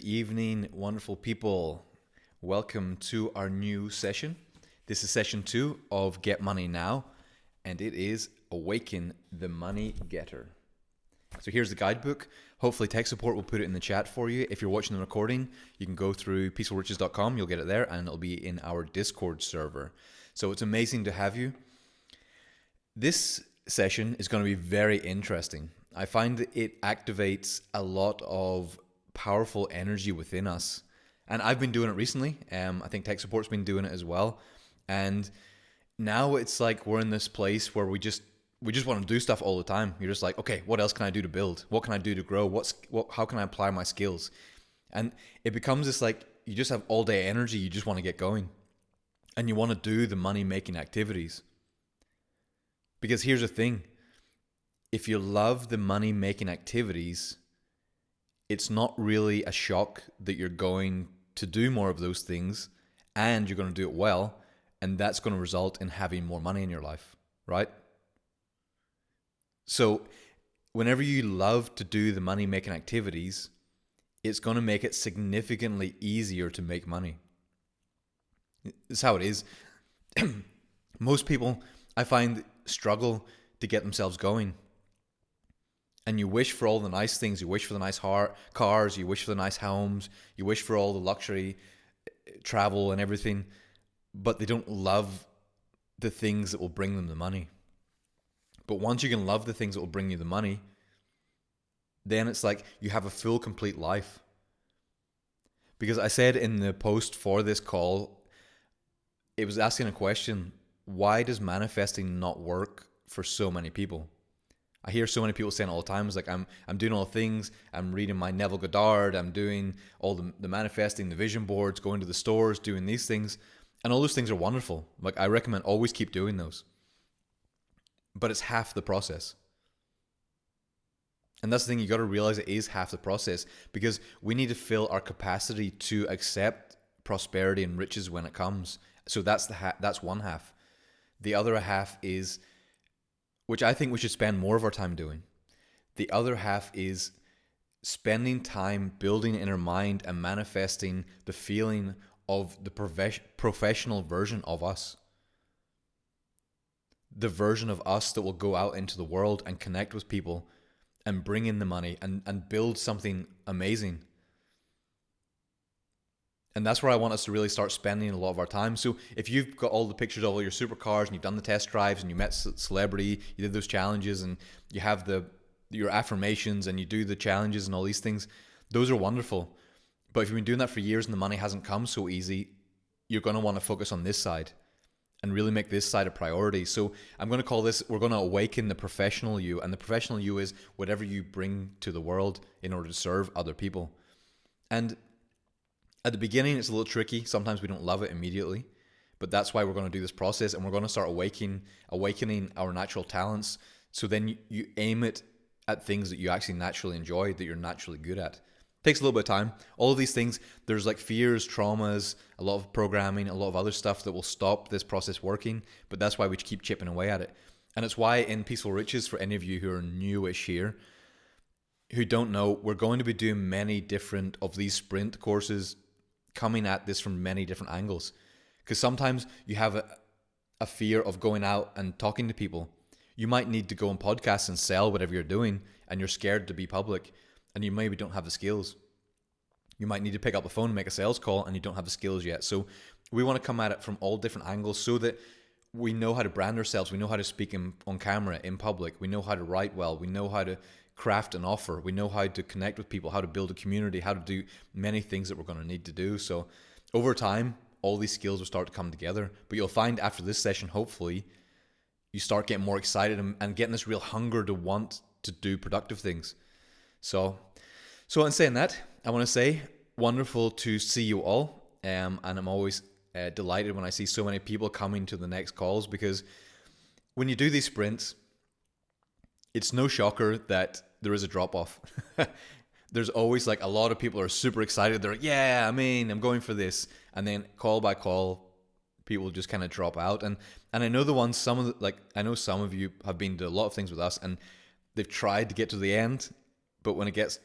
evening, wonderful people. Welcome to our new session. This is session 2 of Get Money Now, and it is Awaken the Money Getter. So here's the guidebook. Hopefully tech support will put it in the chat for you. If you're watching the recording, you can go through peacefulriches.com, you'll get it there, and it'll be in our Discord server. So it's amazing to have you. This session is going to be very interesting. I find that it activates a lot of powerful energy within us. And I've been doing it recently. I think tech support's been doing it as well. And now it's like we're in this place where we just want to do stuff all the time. You're just like, okay, what else can I do to build? What can I do to grow? How can I apply my skills? And it becomes this like, you just have all day energy. You just want to get going. And you want to do the money making activities. Because here's the thing. If you love the money making activities, it's not really a shock that you're going to do more of those things and you're going to do it well, and that's going to result in having more money in your life, right? So whenever you love to do the money making activities, it's going to make it significantly easier to make money. It's how it is. Most people, I find, struggle to get themselves going. And you wish for all the nice things. You wish for the nice cars. You wish for the nice homes. You wish for all the luxury travel and everything. But they don't love the things that will bring them the money. But once you can love the things that will bring you the money, then it's like you have a full, complete life. Because I said in the post for this call, it was asking a question: why does manifesting not work for so many people? I hear so many people saying all the time, it's like, I'm doing all the things, I'm reading my Neville Goddard, I'm doing all the manifesting, the vision boards, going to the stores, doing these things. And all those things are wonderful. Like, I recommend always keep doing those. But it's half the process. And that's the thing, you got to realize it is half the process, because we need to fill our capacity to accept prosperity and riches when it comes. So that's that's one half. The other half is, which I think we should spend more of our time doing. The other half is spending time building in our mind and manifesting the feeling of the professional version of us. The version of us that will go out into the world and connect with people and bring in the money and build something amazing. And that's where I want us to really start spending a lot of our time. So if you've got all the pictures of all your supercars and you've done the test drives and you met celebrity, you did those challenges and you have your affirmations and you do the challenges and all these things, those are wonderful. But if you've been doing that for years and the money hasn't come so easy, you're going to want to focus on this side and really make this side a priority. So I'm going to call this, we're going to awaken the professional you. And the professional you is whatever you bring to the world in order to serve other people. And at the beginning, it's a little tricky. Sometimes we don't love it immediately, but that's why we're going to do this process, and we're going to start awakening our natural talents. So then you aim it at things that you actually naturally enjoy, that you're naturally good at. It takes a little bit of time. All of these things, there's like fears, traumas, a lot of programming, a lot of other stuff that will stop this process working, but that's why we keep chipping away at it. And it's why in Peaceful Riches, for any of you who are newish here, who don't know, we're going to be doing many different of these sprint courses, coming at this from many different angles. Because sometimes you have a fear of going out and talking to people. You might need to go on podcasts and sell whatever you're doing, and you're scared to be public, and you maybe don't have the skills. You might need to pick up the phone and make a sales call, and you don't have the skills yet. So we want to come at it from all different angles so that we know how to brand ourselves. We know how to speak on camera, in public. We know how to write well. We know how to craft an offer. We know how to connect with people, how to build a community, how to do many things that we're going to need to do. So over time, all these skills will start to come together. But you'll find after this session, hopefully, you start getting more excited and getting this real hunger to want to do productive things. So in saying that, I want to say wonderful to see you all. And I'm always delighted when I see so many people coming to the next calls, because when you do these sprints, it's no shocker that there is a drop-off. There's always like a lot of people are super excited. They're like, yeah, I'm going for this. And then call by call, people just kind of drop out. And I know I know some of you have been to a lot of things with us and they've tried to get to the end, but when it gets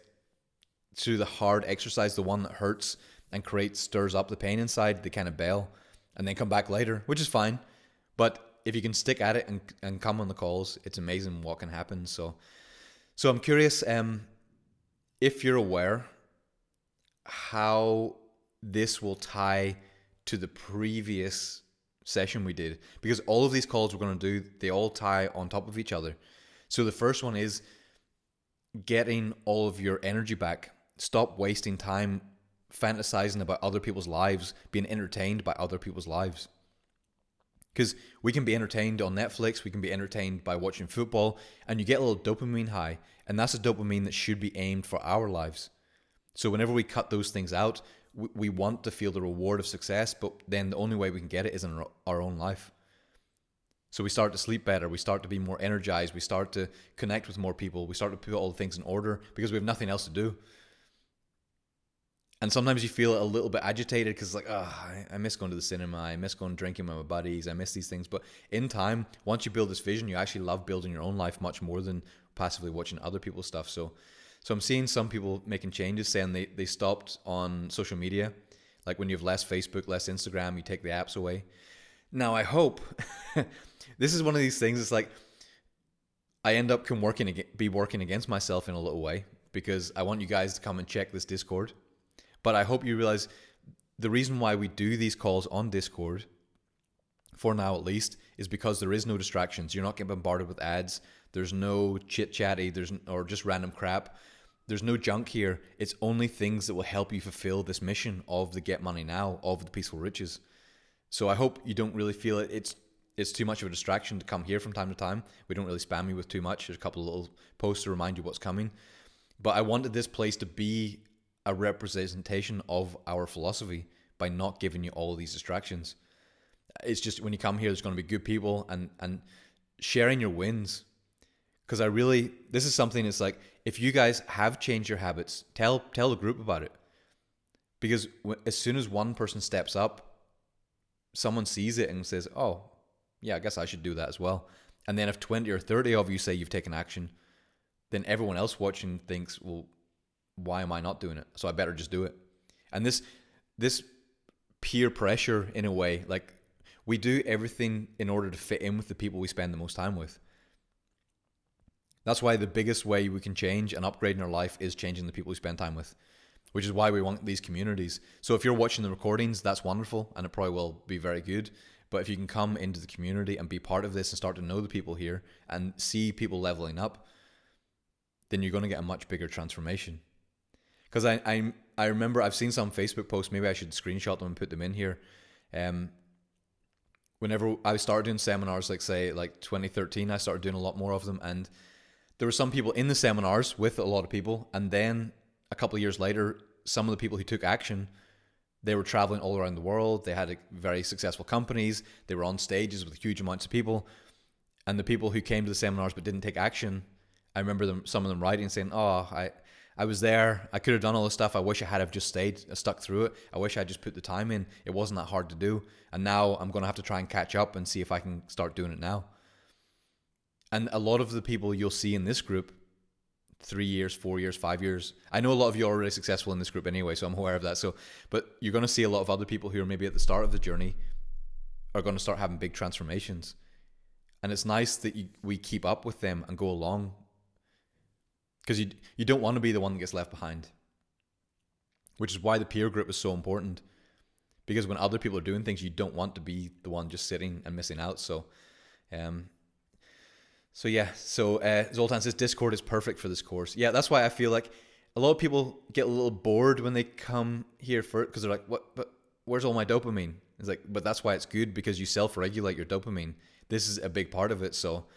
through the hard exercise, the one that hurts and stirs up the pain inside, they kind of bail and then come back later, which is fine. But if you can stick at it and come on the calls, it's amazing what can happen. So I'm curious, if you're aware how this will tie to the previous session we did, because all of these calls we're going to do, they all tie on top of each other. So the first one is getting all of your energy back. Stop wasting time fantasizing about other people's lives, being entertained by other people's lives. Because we can be entertained on Netflix, we can be entertained by watching football, and you get a little dopamine high, and that's a dopamine that should be aimed for our lives. So whenever we cut those things out, we want to feel the reward of success, but then the only way we can get it is in our own life. So we start to sleep better, we start to be more energized, we start to connect with more people, we start to put all the things in order because we have nothing else to do. And sometimes you feel a little bit agitated because it's like, I miss going to the cinema, I miss going drinking with my buddies, I miss these things. But in time, once you build this vision, you actually love building your own life much more than passively watching other people's stuff. So I'm seeing some people making changes, saying they stopped on social media. Like when you have less Facebook, less Instagram, you take the apps away. Now I hope, this is one of these things, it's like I end up be working against myself in a little way, because I want you guys to come and check this Discord. But I hope you realize the reason why we do these calls on Discord, for now at least, is because there is no distractions. You're not getting bombarded with ads. There's no chit-chatty, or just random crap. There's no junk here. It's only things that will help you fulfill this mission of the Get Money Now, of the Peaceful Riches. So I hope you don't really feel it's too much of a distraction to come here from time to time. We don't really spam you with too much. There's a couple of little posts to remind you what's coming. But I wanted this place to be a representation of our philosophy by not giving you all of these distractions. It's just when you come here, there's going to be good people and sharing your wins. Because this is something that's like, if you guys have changed your habits, tell the group about it. Because as soon as one person steps up, someone sees it and says, oh, yeah, I guess I should do that as well. And then if 20 or 30 of you say you've taken action, then everyone else watching thinks, well, why am I not doing it? So I better just do it. And this peer pressure, in a way, like we do everything in order to fit in with the people we spend the most time with. That's why the biggest way we can change and upgrade in our life is changing the people we spend time with, which is why we want these communities. So if you're watching the recordings, that's wonderful, and it probably will be very good. But if you can come into the community and be part of this and start to know the people here and see people leveling up, then you're going to get a much bigger transformation. Because I remember I've seen some Facebook posts, maybe I should screenshot them and put them in here. Whenever I started doing seminars, like 2013, I started doing a lot more of them. And there were some people in the seminars with a lot of people. And then a couple of years later, some of the people who took action, they were traveling all around the world. They had very successful companies. They were on stages with huge amounts of people. And the people who came to the seminars but didn't take action, I remember some of them writing and saying, I was there, I could have done all this stuff, I wish I had have just stuck through it, I wish I just put the time in, it wasn't that hard to do, and now I'm going to have to try and catch up and see if I can start doing it now. And a lot of the people you'll see in this group, 3 years, 4 years, 5 years, I know a lot of you are already successful in this group anyway, so I'm aware of that, but you're going to see a lot of other people who are maybe at the start of the journey are going to start having big transformations. And it's nice that we keep up with them and go along. Because you don't want to be the one that gets left behind. Which is why the peer group is so important. Because when other people are doing things, you don't want to be the one just sitting and missing out. Zoltan says Discord is perfect for this course. Yeah, that's why I feel like a lot of people get a little bored when they come here for it, because they're like, what? But where's all my dopamine? It's like, but that's why it's good, because you self-regulate your dopamine. This is a big part of it. So,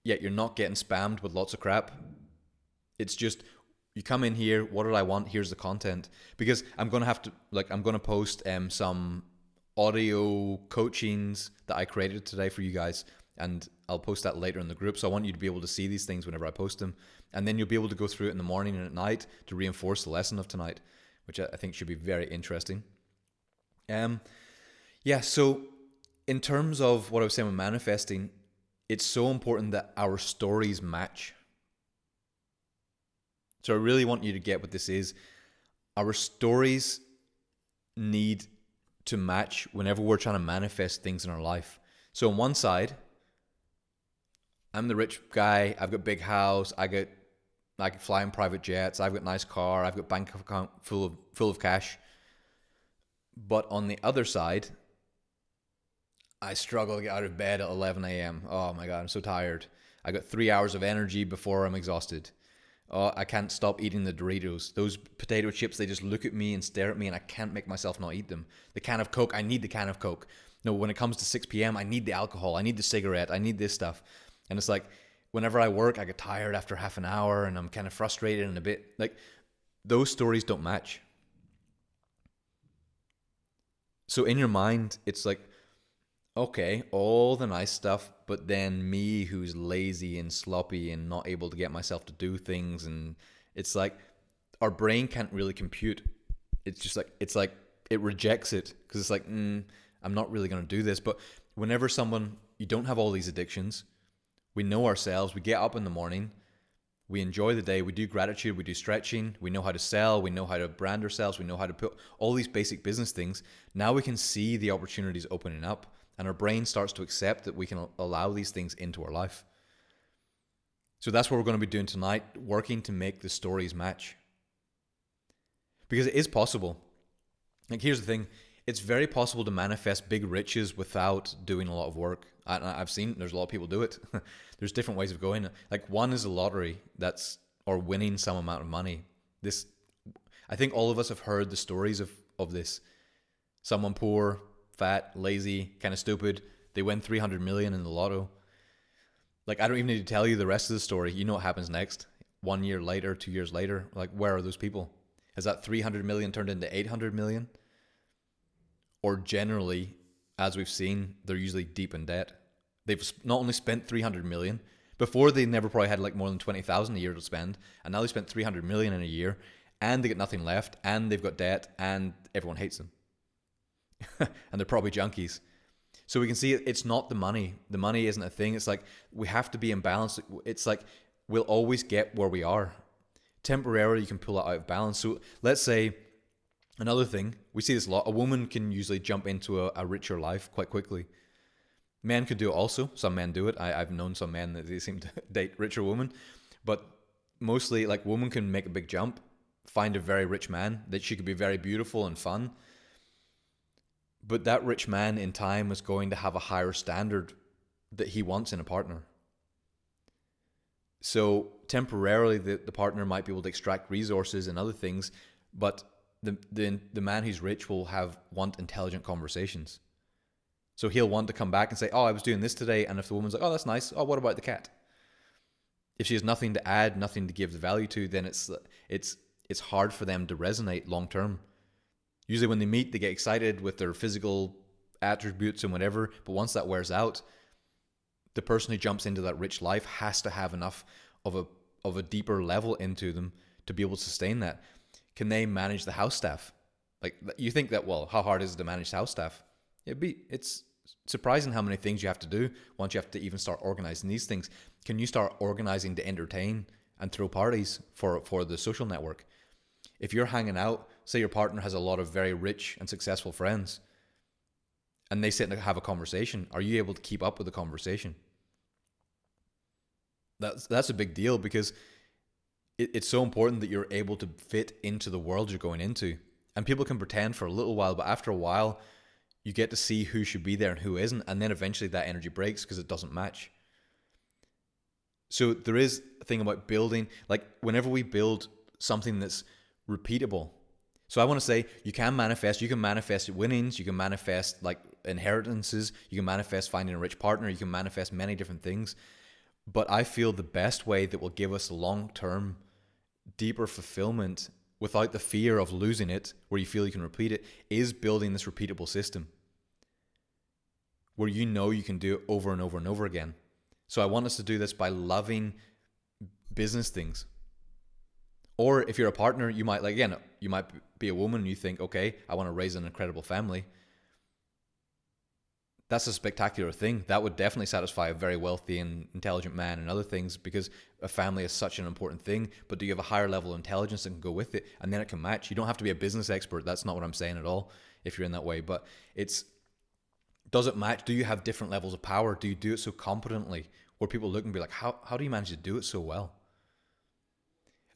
you're not getting spammed with lots of crap. It's just, you come in here, what did I want? Here's the content. Because I'm going to post some audio coachings that I created today for you guys, and I'll post that later in the group. So I want you to be able to see these things whenever I post them. And then you'll be able to go through it in the morning and at night to reinforce the lesson of tonight, which I think should be very interesting. So in terms of what I was saying with manifesting, it's so important that our stories match. So I really want you to get what this is. Our stories need to match whenever we're trying to manifest things in our life. So on one side, I'm the rich guy. I've got big house. I can fly in private jets. I've got nice car. I've got bank account full of cash. But on the other side, I struggle to get out of bed at 11 a.m. Oh my God, I'm so tired. I got 3 hours of energy before I'm exhausted. Oh, I can't stop eating the Doritos. Those potato chips, they just look at me and stare at me, and I can't make myself not eat them. The can of Coke, I need the can of Coke. No, when it comes to 6 p.m., I need the alcohol. I need the cigarette. I need this stuff. And it's like, whenever I work, I get tired after half an hour, and I'm kind of frustrated and a bit like, those stories don't match. So in your mind, it's like, okay, all the nice stuff, but then me who's lazy and sloppy and not able to get myself to do things. And it's like our brain can't really compute. It's just like, it rejects it because it's like, I'm not really going to do this. But whenever you don't have all these addictions, we know ourselves, we get up in the morning, we enjoy the day, we do gratitude, we do stretching, we know how to sell, we know how to brand ourselves, we know how to put all these basic business things. Now we can see the opportunities opening up. And our brain starts to accept that we can allow these things into our life. So that's what we're going to be doing tonight, working to make the stories match. Because it is possible. Like, here's the thing. It's very possible to manifest big riches without doing a lot of work. I've seen there's a lot of people do it. There's different ways of going. Like, one is a lottery or winning some amount of money. I think all of us have heard the stories of this. Someone poor, fat, lazy, kind of stupid. They win 300 million in the lotto. Like, I don't even need to tell you the rest of the story. You know what happens next. 1 year later, 2 years later, like, where are those people? Has that 300 million turned into 800 million? Or generally, as we've seen, they're usually deep in debt. They've not only spent 300 million, before they never probably had like more than 20,000 a year to spend, and now they spent 300 million in a year, and they get nothing left, and they've got debt, and everyone hates them. And they're probably junkies. So we can see it's not the money. The money isn't a thing. It's like we have to be in balance. It's like we'll always get where we are. Temporarily, you can pull it out of balance. So let's say another thing, we see this a lot. A woman can usually jump into a richer life quite quickly. Men could do it also. Some men do it. I've known some men that they seem to date richer women. But mostly, like, women can make a big jump, find a very rich man, that she could be very beautiful and fun. But that rich man in time is going to have a higher standard that he wants in a partner. So temporarily, the partner might be able to extract resources and other things, but the man who's rich will want intelligent conversations. So he'll want to come back and say, oh, I was doing this today. And if the woman's like, oh, that's nice. Oh, what about the cat? If she has nothing to add, nothing to give the value to, then it's hard for them to resonate long term. Usually when they meet, they get excited with their physical attributes and whatever. But once that wears out, the person who jumps into that rich life has to have enough of a deeper level into them to be able to sustain that. Can they manage the house staff? Like, you think that, well, how hard is it to manage house staff? It's surprising how many things you have to do once you have to even start organizing these things. Can you start organizing to entertain and throw parties for the social network? If you're hanging out, say your partner has a lot of very rich and successful friends, and they sit and have a conversation, are you able to keep up with the conversation? That's a big deal, because it's so important that you're able to fit into the world you're going into. And people can pretend for a little while, but after a while, you get to see who should be there and who isn't, and then eventually that energy breaks because it doesn't match. So there is a thing about building, like whenever we build something that's repeatable. So I want to say you can manifest winnings, you can manifest like inheritances, you can manifest finding a rich partner, you can manifest many different things. But I feel the best way that will give us long-term, deeper fulfillment without the fear of losing it, where you feel you can repeat it, is building this repeatable system where you know you can do it over and over and over again. So I want us to do this by loving business things. Or if you're a partner, you might be a woman and you think, okay, I want to raise an incredible family. that's a spectacular thing. That would definitely satisfy a very wealthy and intelligent man and other things, because a family is such an important thing. But do you have a higher level of intelligence that can go with it? And then it can match. You don't have to be a business expert. That's not what I'm saying at all if you're in that way. But does it match? Do you have different levels of power? Do you do it so competently where people look and be like, how do you manage to do it so well?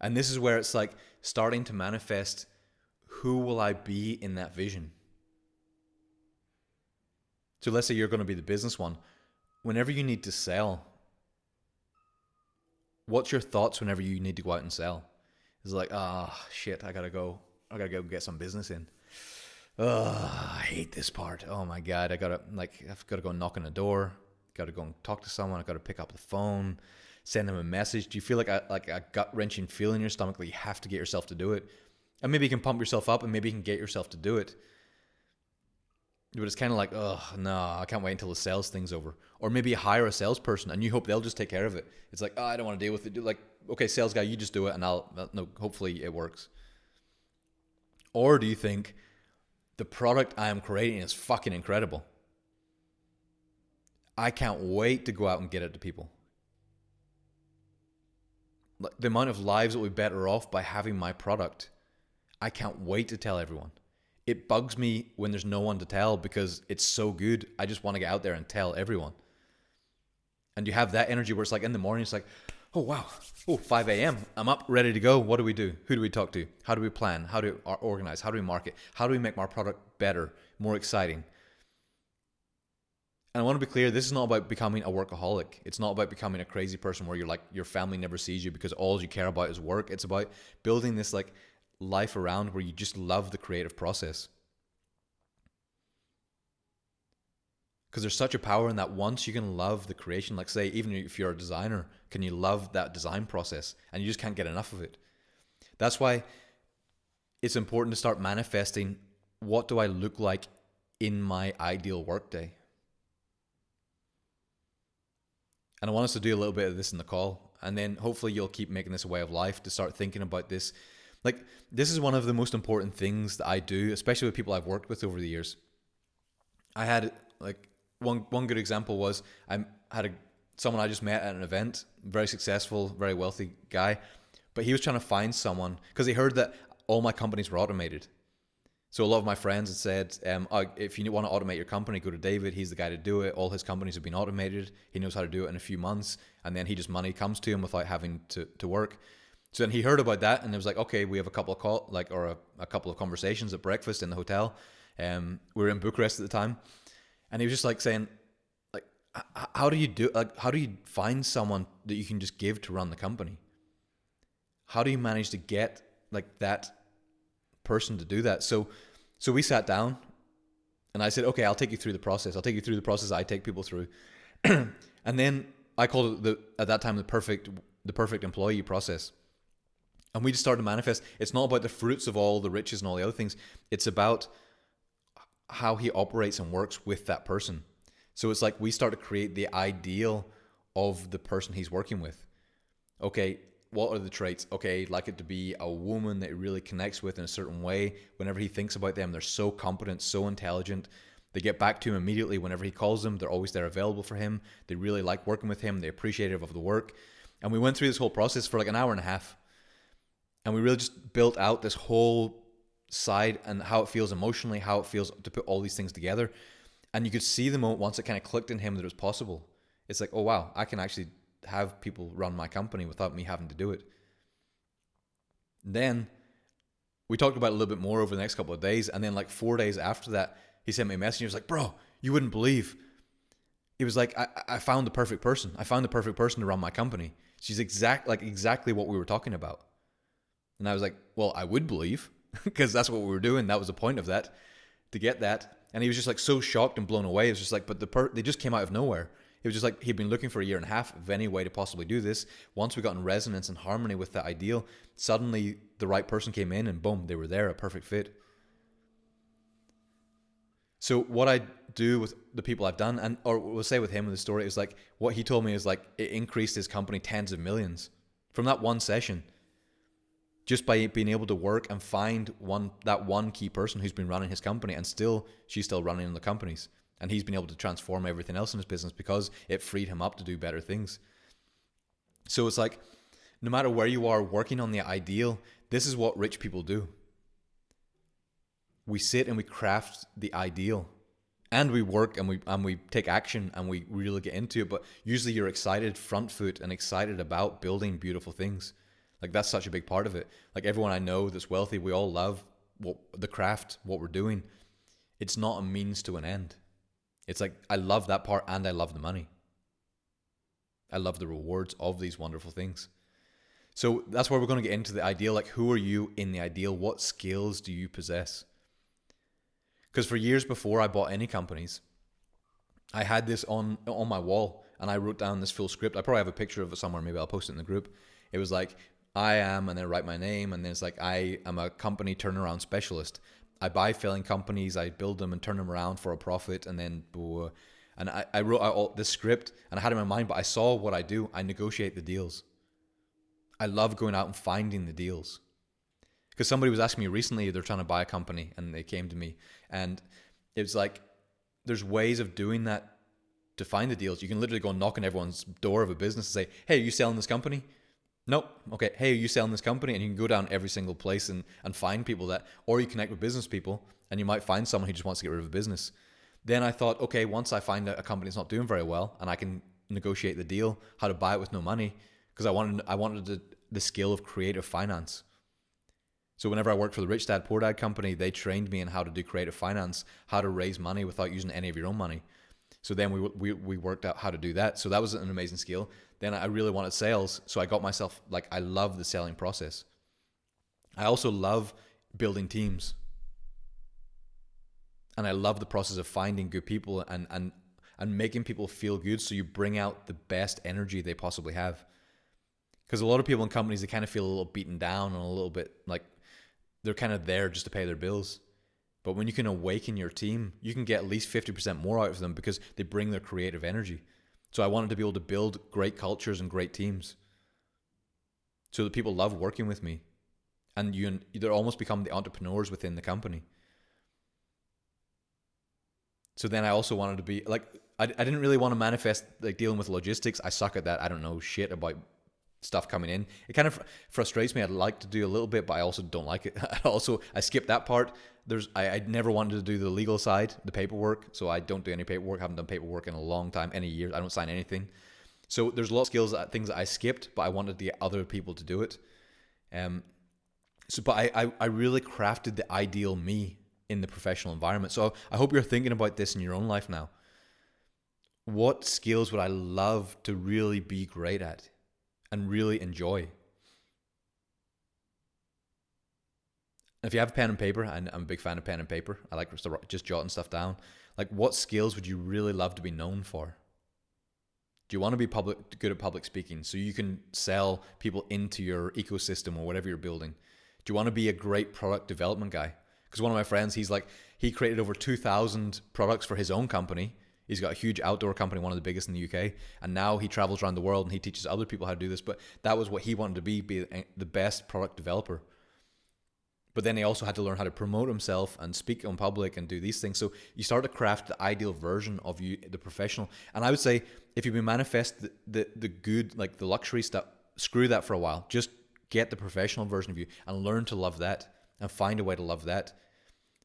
And this is where it's like starting to manifest, who will I be in that vision? So let's say you're going to be the business one. Whenever you need to sell, what's your thoughts whenever you need to go out and sell? It's like, shit, I gotta go get some business in. I hate this part. Oh my God, I've got to go knock on the door. Got to go and talk to someone. I've got to pick up the phone, send them a message. Do you feel like a gut-wrenching feeling in your stomach that you have to get yourself to do it? And maybe you can pump yourself up and maybe you can get yourself to do it. But it's kind of like, no, I can't wait until the sales thing's over. Or maybe you hire a salesperson and you hope they'll just take care of it. It's like, I don't want to deal with it. Like, okay, sales guy, you just do it and hopefully it works. Or do you think the product I am creating is fucking incredible? I can't wait to go out and get it to people. Like, the amount of lives that will be better off by having my product, I can't wait to tell everyone. It bugs me when there's no one to tell because it's so good. I just want to get out there and tell everyone. And you have that energy where it's like in the morning, it's like, oh wow, 5 a.m. I'm up, ready to go. What do we do? Who do we talk to? How do we plan? How do we organize? How do we market? How do we make our product better, more exciting? And I want to be clear, this is not about becoming a workaholic. It's not about becoming a crazy person where you're like, your family never sees you because all you care about is work. It's about building this like life around where you just love the creative process. Because there's such a power in that. Once you can love the creation, like say, even if you're a designer, can you love that design process? And you just can't get enough of it. That's why it's important to start manifesting, what do I look like in my ideal workday? And I want us to do a little bit of this in the call. And then hopefully you'll keep making this a way of life, to start thinking about this. Like, this is one of the most important things that I do, especially with people I've worked with over the years. I had like one good example was I had someone I just met at an event, very successful, very wealthy guy, but he was trying to find someone because he heard that all my companies were automated. So a lot of my friends had said, if you want to automate your company, go to David. He's the guy to do it. All his companies have been automated. He knows how to do it in a few months. And then money comes to him without having to work. So then he heard about that and it was like, okay, we have a couple of conversations at breakfast in the hotel. We were in Bucharest at the time. And he was just like saying, like, how do you find someone that you can just give to run the company? How do you manage to get like that person to do that? So we sat down and I said, okay, I'll take you through the process. I'll take you through the process I take people through. And then I called it at that time the perfect employee process. And we just started to manifest. It's not about the fruits of all the riches and all the other things. It's about how he operates and works with that person. So it's like we start to create the ideal of the person he's working with. Okay, what are the traits? Okay, I'd like it to be a woman that he really connects with in a certain way. Whenever he thinks about them, they're so competent, so intelligent. They get back to him immediately whenever he calls them. They're always there available for him. They really like working with him. They're appreciative of the work. And we went through this whole process for like an hour and a half. And we really just built out this whole side and how it feels emotionally, how it feels to put all these things together. And you could see the moment once it kind of clicked in him that it was possible. It's like, oh wow, I can actually have people run my company without me having to do it. Then we talked about it a little bit more over the next couple of days. And then like 4 days after that, he sent me a message. He was like, bro, you wouldn't believe. He was like, I found the perfect person. I found the perfect person to run my company. She's exactly what we were talking about. And I was like, well, I would believe because that's what we were doing. That was the point of that, to get that. And he was just like so shocked and blown away. It was just like, but they just came out of nowhere. It was just like he'd been looking for a year and a half of any way to possibly do this. Once we got in resonance and harmony with that ideal, suddenly the right person came in and boom, they were there, a perfect fit. So what I do with the people I've done, or we'll say with him in the story, is like what he told me is like it increased his company tens of millions from that one session. Just by being able to work and find that one key person who's been running his company, and she's still running the companies. And he's been able to transform everything else in his business because it freed him up to do better things. So it's like, no matter where you are working on the ideal, this is what rich people do. We sit and we craft the ideal, and we work and we take action and we really get into it. But usually you're excited, front foot, and excited about building beautiful things. Like, that's such a big part of it. Like, everyone I know that's wealthy, we all love the craft, what we're doing. It's not a means to an end. It's like, I love that part and I love the money. I love the rewards of these wonderful things. So that's where we're going to get into the ideal. Like, who are you in the ideal? What skills do you possess? Because for years before I bought any companies, I had this on my wall, and I wrote down this full script. I probably have a picture of it somewhere. Maybe I'll post it in the group. It was like, I am, and then write my name, and then it's like, I am a company turnaround specialist. I buy failing companies, I build them and turn them around for a profit, and then and I wrote out all this script, and I had it in my mind, but I saw what I do. I negotiate the deals. I love going out and finding the deals. Because somebody was asking me recently, they're trying to buy a company, and they came to me, and it was like, there's ways of doing that to find the deals. You can literally go and knock on everyone's door of a business and say, hey, are you selling this company? Nope. Okay. Hey, are you selling this company? And you can go down every single place and find people that, or you connect with business people, and you might find someone who just wants to get rid of a business. Then I thought, okay, once I find a company that's not doing very well, and I can negotiate the deal, how to buy it with no money, because I wanted the skill of creative finance. So whenever I worked for the Rich Dad Poor Dad company, they trained me in how to do creative finance, how to raise money without using any of your own money. So then we worked out how to do that. So that was an amazing skill. Then I really wanted sales. So I got myself, like, I love the selling process. I also love building teams. And I love the process of finding good people and making people feel good, so you bring out the best energy they possibly have. Because a lot of people in companies, they kind of feel a little beaten down and a little bit like they're kind of there just to pay their bills. But when you can awaken your team, you can get at least 50% more out of them because they bring their creative energy. So I wanted to be able to build great cultures and great teams so that people love working with me. And you either almost become the entrepreneurs within the company. So then I also wanted to be like, I didn't really want to manifest like dealing with logistics. I suck at that. I don't know shit about stuff coming in. It kind of frustrates me. I'd like to do a little bit, but I also don't like it. I skipped that part. I never wanted to do the legal side, the paperwork. So I don't do any paperwork. I haven't done paperwork in a long time, any years. I don't sign anything. So there's a lot of skills, things that I skipped, but I wanted to get other people to do it. But I really crafted the ideal me in the professional environment. So I hope you're thinking about this in your own life now. What skills would I love to really be great at and really enjoy? If you have pen and paper, and I'm a big fan of pen and paper, I like just jotting stuff down. Like, what skills would you really love to be known for? Do you want to be good at public speaking so you can sell people into your ecosystem or whatever you're building? Do you want to be a great product development guy? Because one of my friends, he created over 2,000 products for his own company. He's got a huge outdoor company, one of the biggest in the UK. And now he travels around the world and he teaches other people how to do this. But that was what he wanted to be the best product developer. But then he also had to learn how to promote himself and speak in public and do these things. So you start to craft the ideal version of you, the professional. And I would say, if you manifest the good, like the luxury stuff, screw that for a while. Just get the professional version of you and learn to love that and find a way to love that.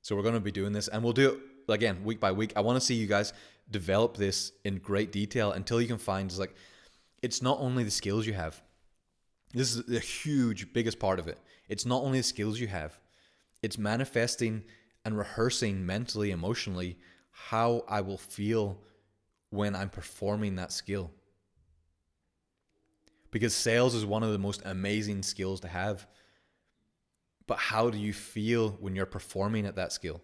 So we're going to be doing this, and we'll do it again week by week. I want to see you guys develop this in great detail until you can find, it's not only the skills you have. This is the huge, biggest part of it. It's not only the skills you have, it's manifesting and rehearsing mentally, emotionally, how I will feel when I'm performing that skill. Because sales is one of the most amazing skills to have. But how do you feel when you're performing at that skill?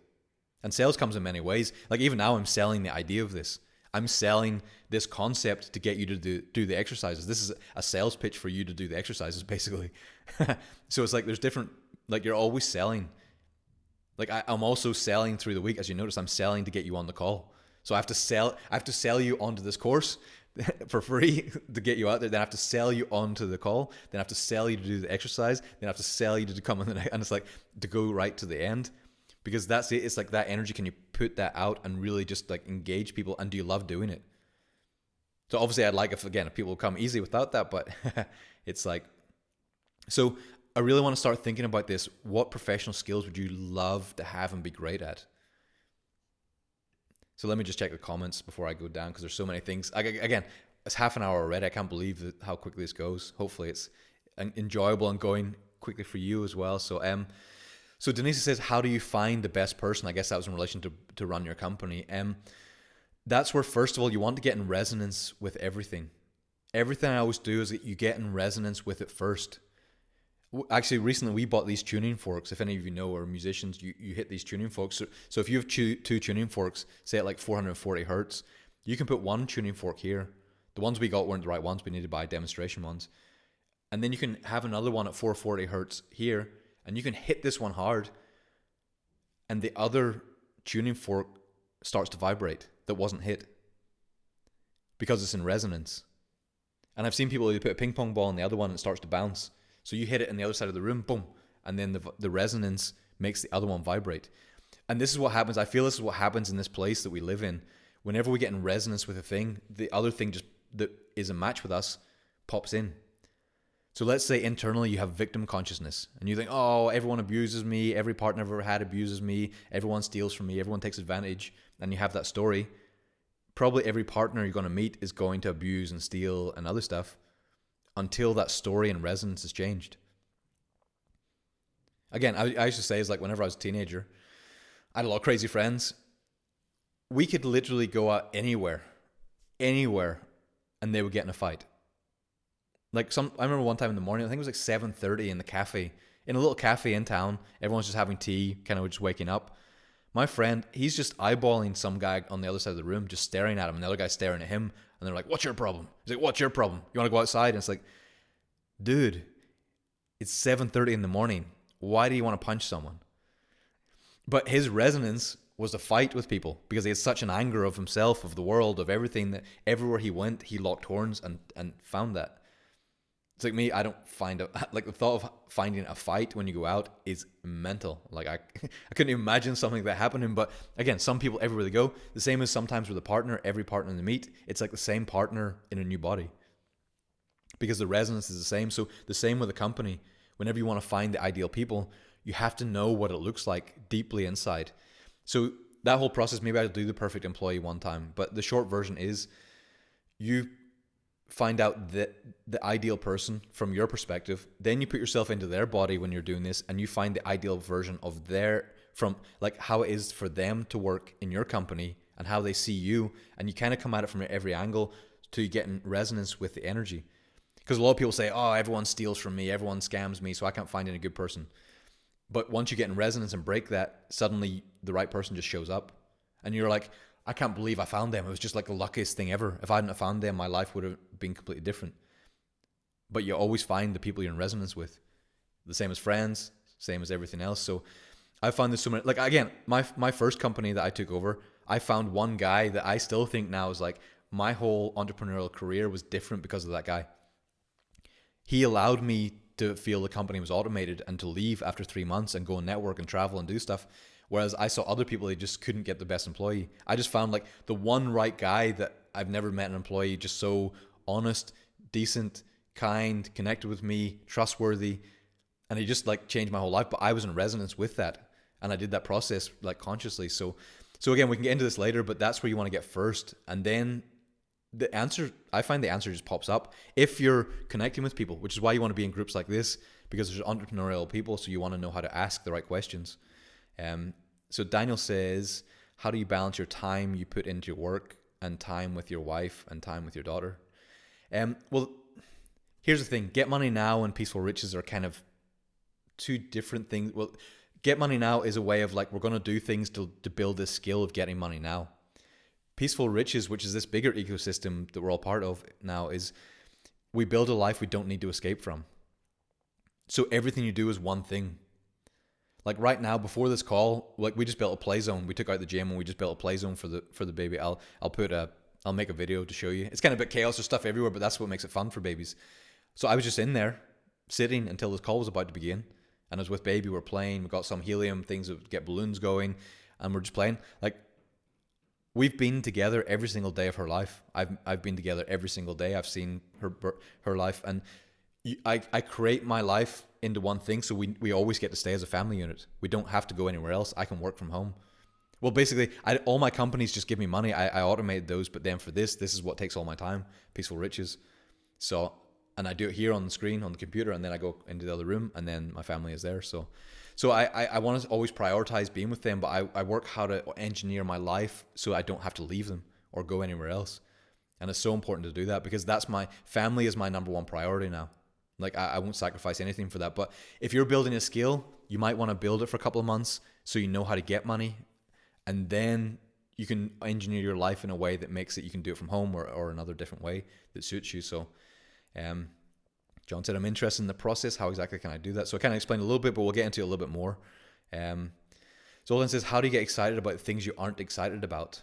And sales comes in many ways. Like, even now I'm selling the idea of this. I'm selling this concept to get you to do the exercises. This is a sales pitch for you to do the exercises, basically. So it's like there's different, like, you're always selling. Like, I'm also selling through the week. As you notice, I'm selling to get you on the call. So I have to sell you onto this course for free to get you out there. Then I have to sell you onto the call. Then I have to sell you to do the exercise. Then I have to sell you to come on the night. And it's like to go right to the end. because that's it. It's like that energy. Can you put that out and really just like engage people? And do you love doing it? So obviously I'd like if people come easy without that, but it's like, so I really want to start thinking about this. What professional skills would you love to have and be great at? So let me just check the comments before I go down, because there's so many things. Again, it's half an hour already. I can't believe how quickly this goes. Hopefully it's enjoyable and going quickly for you as well. So Denise says, how do you find the best person? I guess that was in relation to run your company. That's where, first of all, you want to get in resonance with everything. Everything I always do is that you get in resonance with it first. Actually, recently we bought these tuning forks. If any of you know, or musicians, you hit these tuning forks. So if you have two tuning forks, say at like 440 hertz, you can put one tuning fork here. The ones we got weren't the right ones. We needed to buy demonstration ones. And then you can have another one at 440 hertz here, and you can hit this one hard, and the other tuning fork starts to vibrate that wasn't hit because it's in resonance. And I've seen people who put a ping pong ball in the other one and it starts to bounce. So you hit it in the other side of the room, boom, and then the resonance makes the other one vibrate. And this is what happens. I feel this is what happens in this place that we live in. Whenever we get in resonance with a thing, the other thing just that is a match with us pops in. So let's say internally you have victim consciousness and you think, oh, everyone abuses me, every partner I've ever had abuses me, everyone steals from me, everyone takes advantage, and you have that story. Probably every partner you're going to meet is going to abuse and steal and other stuff until that story and resonance is changed. Again, I used to say, is like whenever I was a teenager, I had a lot of crazy friends. We could literally go out anywhere, and they would get in a fight. Like I remember one time in the morning, I think it was like 7:30 in a little cafe in town. Everyone's just having tea, kind of just waking up. My friend, he's just eyeballing some guy on the other side of the room, just staring at him, and the other guy's staring at him, and they're like, what's your problem? He's like, what's your problem? You want to go outside? And it's like, dude, it's 7:30 in the morning. Why do you want to punch someone? But his resonance was to fight with people because he had such an anger of himself, of the world, of everything, that everywhere he went, he locked horns and found that. It's like me, I don't find like the thought of finding a fight when you go out is mental. Like I couldn't imagine something that happened to him. But again, some people everywhere they go, the same as sometimes with a partner, every partner they meet, it's like the same partner in a new body because the resonance is the same. So the same with a company. Whenever you want to find the ideal people, you have to know what it looks like deeply inside. So that whole process, maybe I'll do the perfect employee one time, but the short version is you find out the ideal person from your perspective, then you put yourself into their body when you're doing this, and you find the ideal version of from like how it is for them to work in your company and how they see you, and you kind of come at it from every angle till you get in resonance with the energy. Because a lot of people say, oh, everyone steals from me, everyone scams me, so I can't find any good person. But once you get in resonance and break that, suddenly the right person just shows up, and you're like, I can't believe I found them. It was just like the luckiest thing ever. If I hadn't have found them, my life would have been completely different. But you always find the people you're in resonance with. The same as friends, same as everything else. So I found this so many, like again, my first company that I took over, I found one guy that I still think now is like my whole entrepreneurial career was different because of that guy. He allowed me to feel the company was automated and to leave after 3 months and go and network and travel and do stuff. Whereas I saw other people, they just couldn't get the best employee. I just found like the one right guy that I've never met an employee, just so honest, decent, kind, connected with me, trustworthy. And he just like changed my whole life. But I was in resonance with that. And I did that process like consciously. So again, we can get into this later, but that's where you want to get first. And then I find the answer just pops up if you're connecting with people, which is why you want to be in groups like this, because there's entrepreneurial people. So you want to know how to ask the right questions. So Daniel says, how do you balance your time you put into your work and time with your wife and time with your daughter? Well, here's the thing. Get money now and peaceful riches are kind of two different things. Well, get money now is a way of like, we're going to do things to build this skill of getting money now. Peaceful riches, which is this bigger ecosystem that we're all part of now, is we build a life we don't need to escape from. So everything you do is one thing. Like right now, before this call, like we just built a play zone. We took out the gym and we just built a play zone for the baby. I'll make a video to show you. It's kind of a bit chaos. There's stuff everywhere, but that's what makes it fun for babies. So I was just in there, sitting until this call was about to begin, And as with baby, we're playing. We got some helium things that get balloons going, and we're just playing. Like, we've been together every single day of her life. I've been together every single day. I've seen her life, and I create my life into one thing, so we always get to stay as a family unit. We don't have to go anywhere else. I can work from home. Well, basically, all my companies just give me money. I automated those, but then for this is what takes all my time, Peaceful Riches. So, and I do it here on the screen, on the computer, and then I go into the other room, and then my family is there. So I want to always prioritize being with them, but I work how to engineer my life so I don't have to leave them or go anywhere else. And it's so important to do that, because that's my family is my number one priority now. Like, I won't sacrifice anything for that. But if you're building a skill, you might want to build it for a couple of months so you know how to get money, and then you can engineer your life in a way that makes it you can do it from home or another different way that suits you. So John said, I'm interested in the process. How exactly can I do that? So I kind of explained a little bit, but we'll get into it a little bit more. Zolan says, how do you get excited about things you aren't excited about?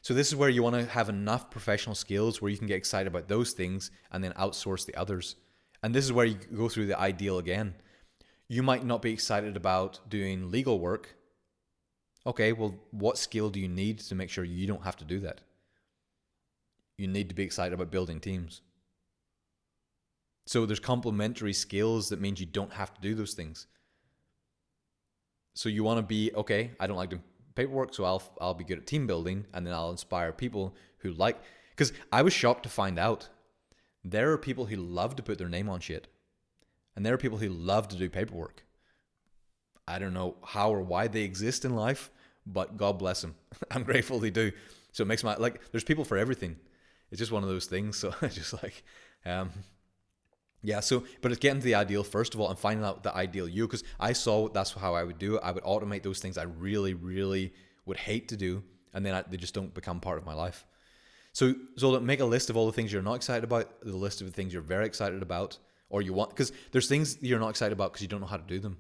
So this is where you want to have enough professional skills where you can get excited about those things and then outsource the others. And this is where you go through the ideal again. You might not be excited about doing legal work. Okay, well, what skill do you need to make sure you don't have to do that? You need to be excited about building teams. So there's complementary skills that means you don't have to do those things. So you want to be, okay, I don't like doing paperwork, so I'll be good at team building, and then I'll inspire people who like, because I was shocked to find out there are people who love to put their name on shit, and there are people who love to do paperwork. I don't know how or why they exist in life, but God bless them. I'm grateful they do. So it makes there's people for everything. It's just one of those things. So it's just like, yeah. So, but it's getting to the ideal first of all and finding out the ideal you, because I saw that's how I would do it. I would automate those things I really, really would hate to do, and then they just don't become part of my life. So make a list of all the things you're not excited about, the list of the things you're very excited about, or you want, because there's things you're not excited about because you don't know how to do them.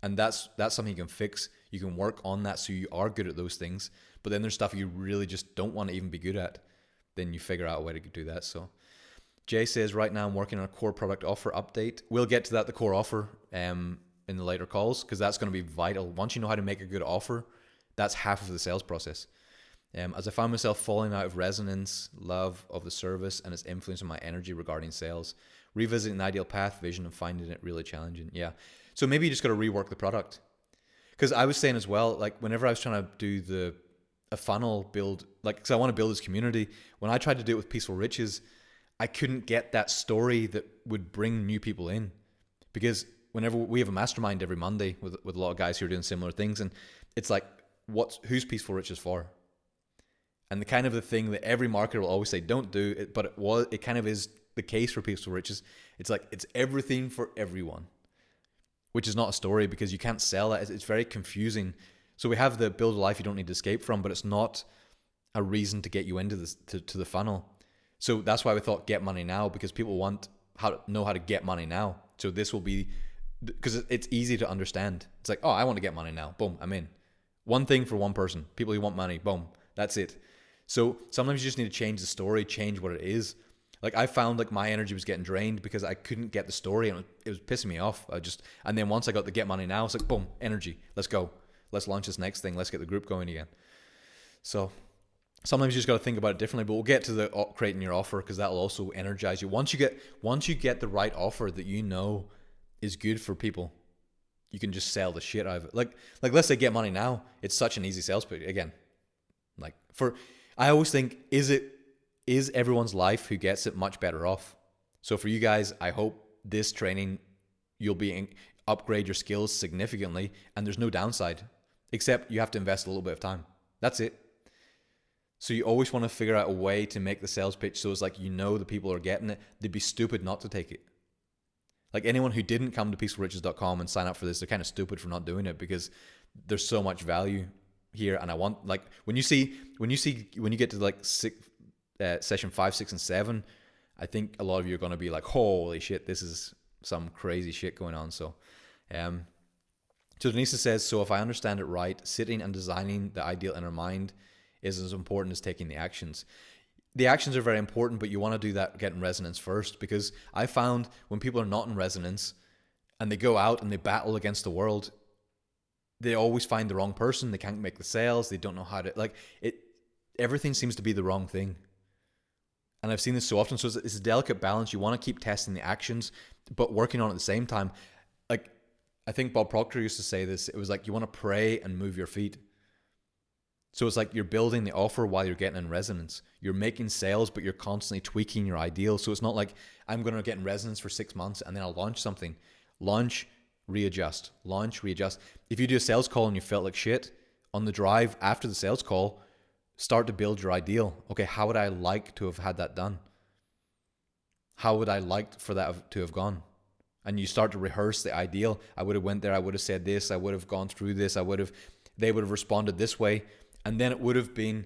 And that's something you can fix. You can work on that so you are good at those things. But then there's stuff you really just don't want to even be good at. Then you figure out a way to do that. So Jay says, right now I'm working on a core product offer update. We'll get to that, the core offer, in the later calls, because that's going to be vital. Once you know how to make a good offer, that's half of the sales process. As I found myself falling out of resonance, love of the service, and its influence on my energy regarding sales, revisiting the ideal path, vision, and finding it really challenging. Yeah. So maybe you just got to rework the product. Because I was saying as well, like whenever I was trying to do a funnel build, like, because I want to build this community, when I tried to do it with Peaceful Riches, I couldn't get that story that would bring new people in. Because whenever we have a mastermind every Monday with a lot of guys who are doing similar things, and it's like, who's Peaceful Riches for? And the kind of the thing that every marketer will always say, don't do it, but it kind of is the case for Peaceful Riches. It's like, it's everything for everyone, which is not a story because you can't sell it. It's very confusing. So we have the build a life you don't need to escape from, but it's not a reason to get you into this, to the funnel. So that's why we thought get money now, because people want how to get money now. So this will be, because it's easy to understand. It's like, oh, I want to get money now. Boom, I'm in. One thing for one person. People who want money. Boom, that's it. So sometimes you just need to change the story, change what it is. Like I found like my energy was getting drained because I couldn't get the story and it was pissing me off. And then once I got the get money now, it's like, boom, energy. Let's go. Let's launch this next thing. Let's get the group going again. So sometimes you just got to think about it differently, but we'll get to the creating your offer, because that will also energize you. Once you get the right offer that you know is good for people, you can just sell the shit out of it. Like let's say get money now. It's such an easy sales pitch. Again, I always think, is everyone's life who gets it much better off? So for you guys, I hope this training, you'll upgrade your skills significantly, and there's no downside, except you have to invest a little bit of time. That's it. So you always want to figure out a way to make the sales pitch so it's like, the people are getting it. They'd be stupid not to take it. Like anyone who didn't come to peacefulriches.com and sign up for this, they're kind of stupid for not doing it, because there's so much value here. And I want, like, when you get to like session 5, 6, and 7, I think a lot of you are going to be like, holy shit, this is some crazy shit going on. So Denisa says, so if I understand it right, sitting and designing the ideal inner mind is as important as taking the actions. The actions are very important, but you want to do that, get in resonance first, because I found when people are not in resonance, and they go out and they battle against the world, they always find the wrong person. They can't make the sales. They don't know how to, like, it. Everything seems to be the wrong thing. And I've seen this so often. So it's a delicate balance. You want to keep testing the actions, but working on it at the same time. Like, I think Bob Proctor used to say this. It was like, you want to pray and move your feet. So it's like you're building the offer while you're getting in resonance. You're making sales, but you're constantly tweaking your ideal. So it's not like, I'm going to get in resonance for 6 months and then I'll launch something. Launch, readjust. Launch, readjust. If you do a sales call and you felt like shit, on the drive after the sales call, start to build your ideal. Okay, how would I like to have had that done? How would I like for that to have gone? And you start to rehearse the ideal. I would have went there. I would have said this. I would have gone through this. They would have responded this way. And then it would have been,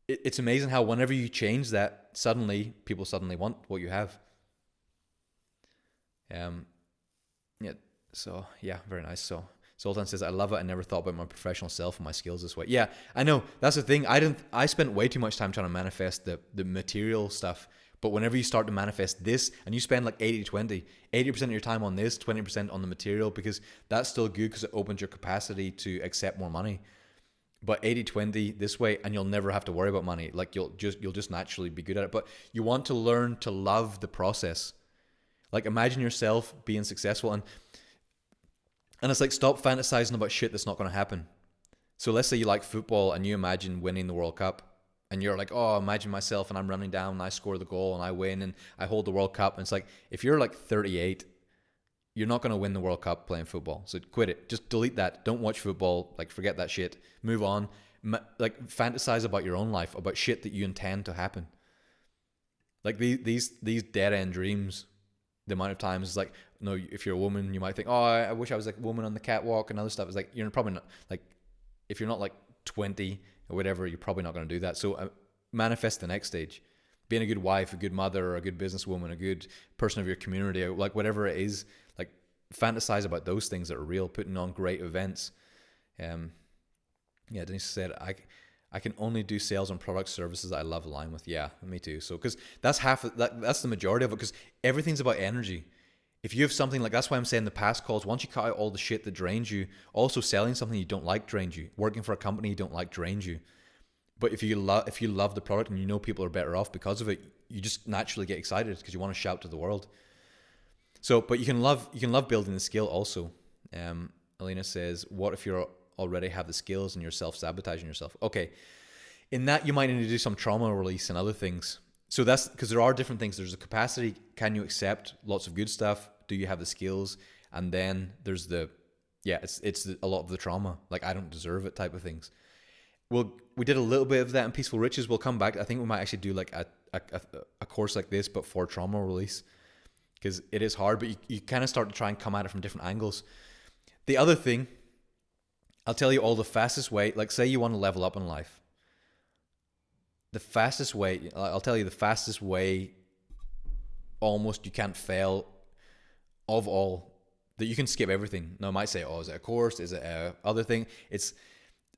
it's amazing how whenever you change that, people suddenly want what you have. Yeah. So yeah, very nice. So Sultan says, I love it. I never thought about my professional self and my skills this way. Yeah, I know. That's the thing. I spent way too much time trying to manifest the material stuff. But whenever you start to manifest this and you spend like 80-20, 80% of your time on this, 20% on the material, because that's still good because it opens your capacity to accept more money. But 80-20 this way, and you'll never have to worry about money. Like you'll just naturally be good at it. But you want to learn to love the process. Like imagine yourself being successful, and it's like, stop fantasizing about shit that's not going to happen. So let's say you like football and you imagine winning the World Cup, and you're like, oh, imagine myself and I'm running down and I score the goal and I win and I hold the World Cup. And it's like, if you're like 38, you're not going to win the World Cup playing football. So quit it. Just delete that. Don't watch football. Like, forget that shit. Move on. Like, fantasize about your own life, about shit that you intend to happen. Like these dead end dreams, the amount of times it's like, no, if you're a woman, you might think, oh, I wish I was like a woman on the catwalk and other stuff. It's like, you're probably not, like, if you're not like 20 or whatever, you're probably not going to do that. So manifest the next stage. Being a good wife, a good mother, or a good businesswoman, a good person of your community, like whatever it is, like fantasize about those things that are real, putting on great events. Yeah, Denise said, I can only do sales on product services I love align with. Yeah, me too. So, because that's that's the majority of it, because everything's about energy. If you have something like, that's why I'm saying the past calls, once you cut out all the shit that drains you, also selling something you don't like drains you. Working for a company you don't like drains you. But if you love the product and you know people are better off because of it, you just naturally get excited because you want to shout to the world. So, but you can love building the skill also. Alina says, what if you already have the skills and you're self-sabotaging yourself? Okay, in that you might need to do some trauma release and other things. So that's because there are different things. There's a capacity. Can you accept lots of good stuff? Do you have the skills? And then there's it's a lot of the trauma, like I don't deserve it type of things. Well, we did a little bit of that in Peaceful Riches. We'll come back. I think we might actually do like a course like this, but for trauma release, because it is hard, but you kind of start to try and come at it from different angles. The other thing, I'll tell you all the fastest way, like say you want to level up in life. I'll tell you the fastest way, almost you can't fail of all, that you can skip everything. Now I might say, oh, is it a course? Is it a other thing? It's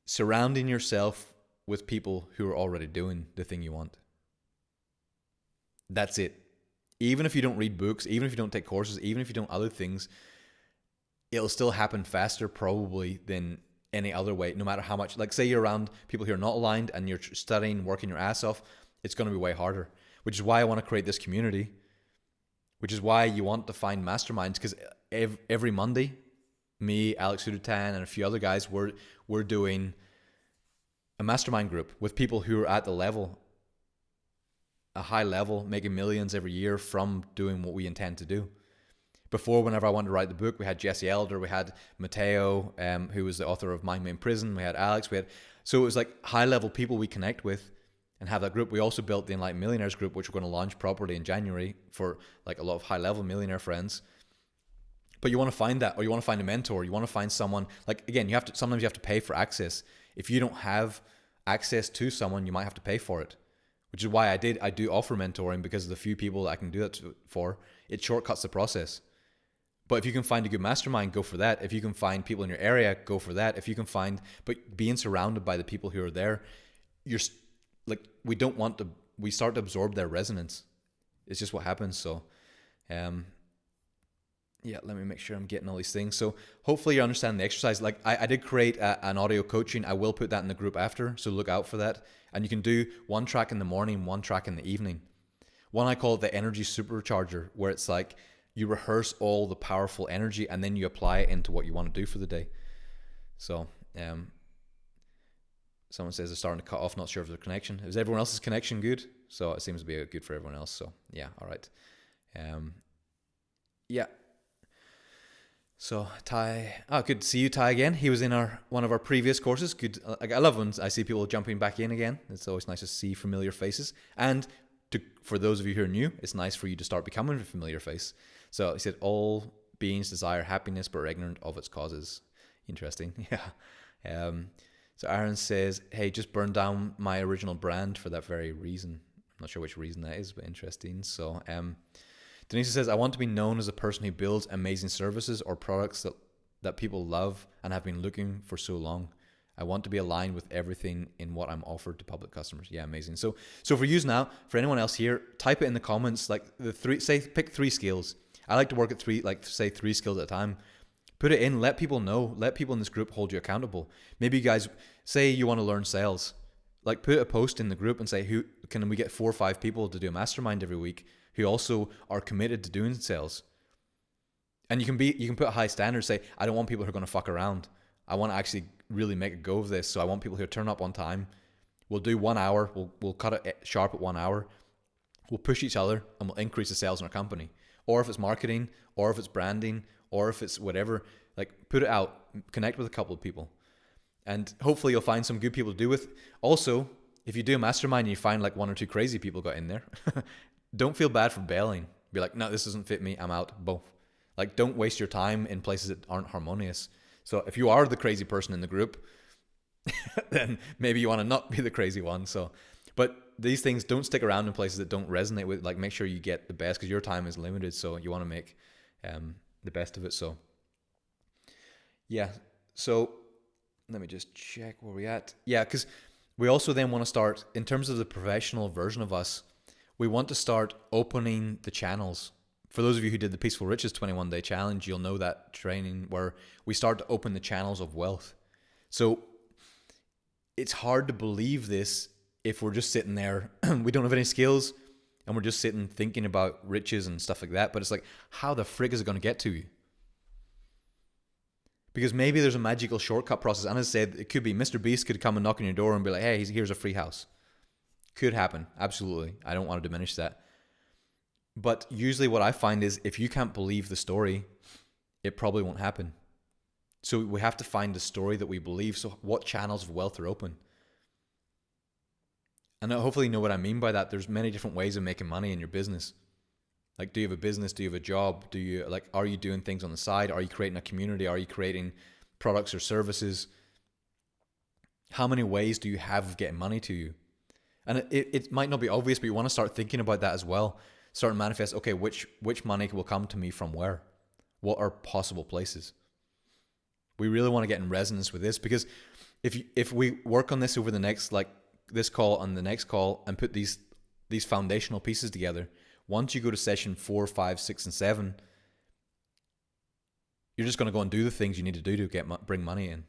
surrounding yourself with people who are already doing the thing you want. That's it. Even if you don't read books, even if you don't take courses, even if you don't other things, it'll still happen faster probably than any other way, no matter how much. Like say you're around people who are not aligned and you're studying, working your ass off, it's going to be way harder, which is why I want to create this community, which is why you want to find masterminds, because every Monday, me, Alex Sudutan, and a few other guys, we're doing a mastermind group with people who are at the level, a high level, making millions every year from doing what we intend to do. Before, whenever I wanted to write the book, we had Jesse Elder, we had Matteo, who was the author of Mind Made Prison, we had Alex, so it was like high level people we connect with and have that group. We also built the Enlightened Millionaires group, which we're going to launch properly in January for like a lot of high level millionaire friends. But you want to find that, or you want to find a mentor, you want to find someone, like again, sometimes you have to pay for access. If you don't have access to someone, you might have to pay for it, which is why I do offer mentoring, because of the few people that I can do that for. It shortcuts the process. But if you can find a good mastermind, go for that. If you can find people in your area, go for that. If you can find, but being surrounded by the people who are there, you're like, we start to absorb their resonance. It's just what happens. So, Yeah, let me make sure I'm getting all these things. So hopefully you understand the exercise. Like I did create an audio coaching. I will put that in the group after, so look out for that. And you can do one track in the morning, one track in the evening. One I call it the energy supercharger, where it's like you rehearse all the powerful energy and then you apply it into what you want to do for the day. So someone says they're starting to cut off, not sure of their connection. Is everyone else's connection good? So it seems to be good for everyone else. So yeah, all right. Yeah. So Ty, good to see you, Ty, again. He was in one of our previous courses. Good. I love when I see people jumping back in again. It's always nice to see familiar faces. And for those of you who are new, it's nice for you to start becoming a familiar face. So he said, all beings desire happiness but are ignorant of its causes. Interesting. Yeah. So Aaron says, hey, just burned down my original brand for that very reason. I'm not sure which reason that is, but interesting. So Denise says, I want to be known as a person who builds amazing services or products that people love and have been looking for so long. I want to be aligned with everything in what I'm offered to public customers. Yeah, amazing. So for you now, for anyone else here, type it in the comments, like pick 3 skills. I like to work at 3, like say 3 skills at a time. Put it in, let people know, let people in this group hold you accountable. Maybe you guys, say you want to learn sales, like put a post in the group and say, who can we get 4 or 5 people to do a mastermind every week who also are committed to doing sales? And you can put a high standard, say, I don't want people who are going to fuck around. I want to actually really make a go of this. So I want people who turn up on time. We'll do 1 hour. We'll cut it sharp at 1 hour. We'll push each other and we'll increase the sales in our company. Or if it's marketing, or if it's branding, or if it's whatever, like put it out, connect with a couple of people. And hopefully you'll find some good people to do with. Also, if you do a mastermind and you find like 1 or 2 crazy people got in there, don't feel bad for bailing. Be like, no, this doesn't fit me. I'm out. Both. Like, don't waste your time in places that aren't harmonious. So if you are the crazy person in the group, then maybe you want to not be the crazy one. So, but these things don't stick around in places that don't resonate with. Like, make sure you get the best because your time is limited. So you want to make the best of it. So, yeah. So let me just check where we're at. Yeah, because we also then want to start, in terms of the professional version of us, we want to start opening the channels. For those of you who did the Peaceful Riches 21-day challenge, you'll know that training where we start to open the channels of wealth. So it's hard to believe this if we're just sitting there, we don't have any skills, and we're just sitting thinking about riches and stuff like that. But it's like, how the frig is it going to get to you? Because maybe there's a magical shortcut process. And as I said, it could be Mr. Beast could come and knock on your door and be like, hey, here's a free house. Could happen. Absolutely. I don't want to diminish that. But usually what I find is if you can't believe the story, it probably won't happen. So we have to find the story that we believe. So what channels of wealth are open? And hopefully you know what I mean by that. There's many different ways of making money in your business. Like, do you have a business? Do you have a job? Are you doing things on the side? Are you creating a community? Are you creating products or services? How many ways do you have of getting money to you? And it might not be obvious, but you want to start thinking about that as well. Start to manifest, okay, which money will come to me from where? What are possible places? We really want to get in resonance with this, because if we work on this over the next, like this call and the next call, and put these foundational pieces together, once you go to session 4, 5, 6, and 7, you're just going to go and do the things you need to do to bring money in.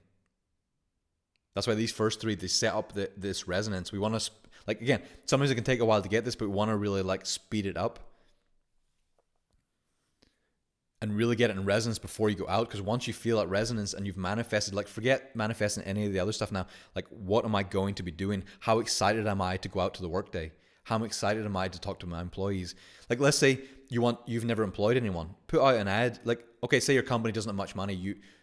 That's why these first 3, they set up this resonance. We want to, again, sometimes it can take a while to get this, but we want to really speed it up and really get it in resonance before you go out. Because once you feel that resonance and you've manifested, forget manifesting any of the other stuff now. What am I going to be doing? How excited am I to go out to the workday? How excited am I to talk to my employees? Let's say you've never employed anyone. Put out an ad. Okay, say your company doesn't have much money.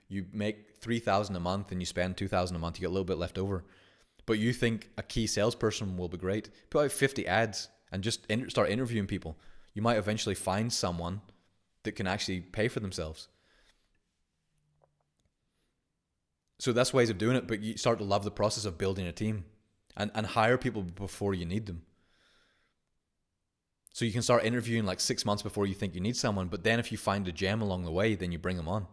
You make $3,000 a month and you spend $2,000 a month. You get a little bit left over. But you think a key salesperson will be great. Put out 50 ads and just start interviewing people. You might eventually find someone that can actually pay for themselves. So that's ways of doing it, but you start to love the process of building a team and hire people before you need them. So you can start interviewing 6 months before you think you need someone, but then if you find a gem along the way, then you bring them on.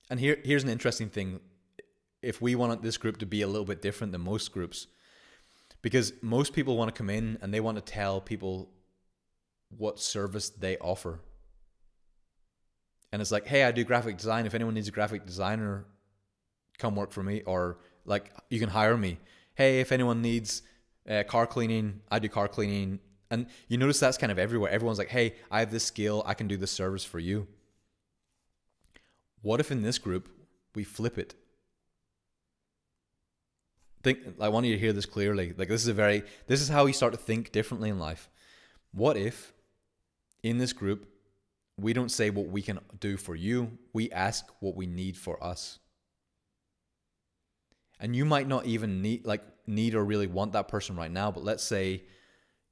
And here's an interesting thing. If we want this group to be a little bit different than most groups, because most people want to come in and they want to tell people what service they offer. And it's like, hey, I do graphic design. If anyone needs a graphic designer, come work for me. Or like, you can hire me. Hey, if anyone needs car cleaning, I do car cleaning. And you notice that's kind of everywhere. Everyone's like, hey, I have this skill. I can do this service for you. What if in this group, we flip it? I want you to hear this clearly. Like, this is how you start to think differently in life. What if in this group, we don't say what we can do for you, we ask what we need for us? And you might not even need or really want that person right now, but let's say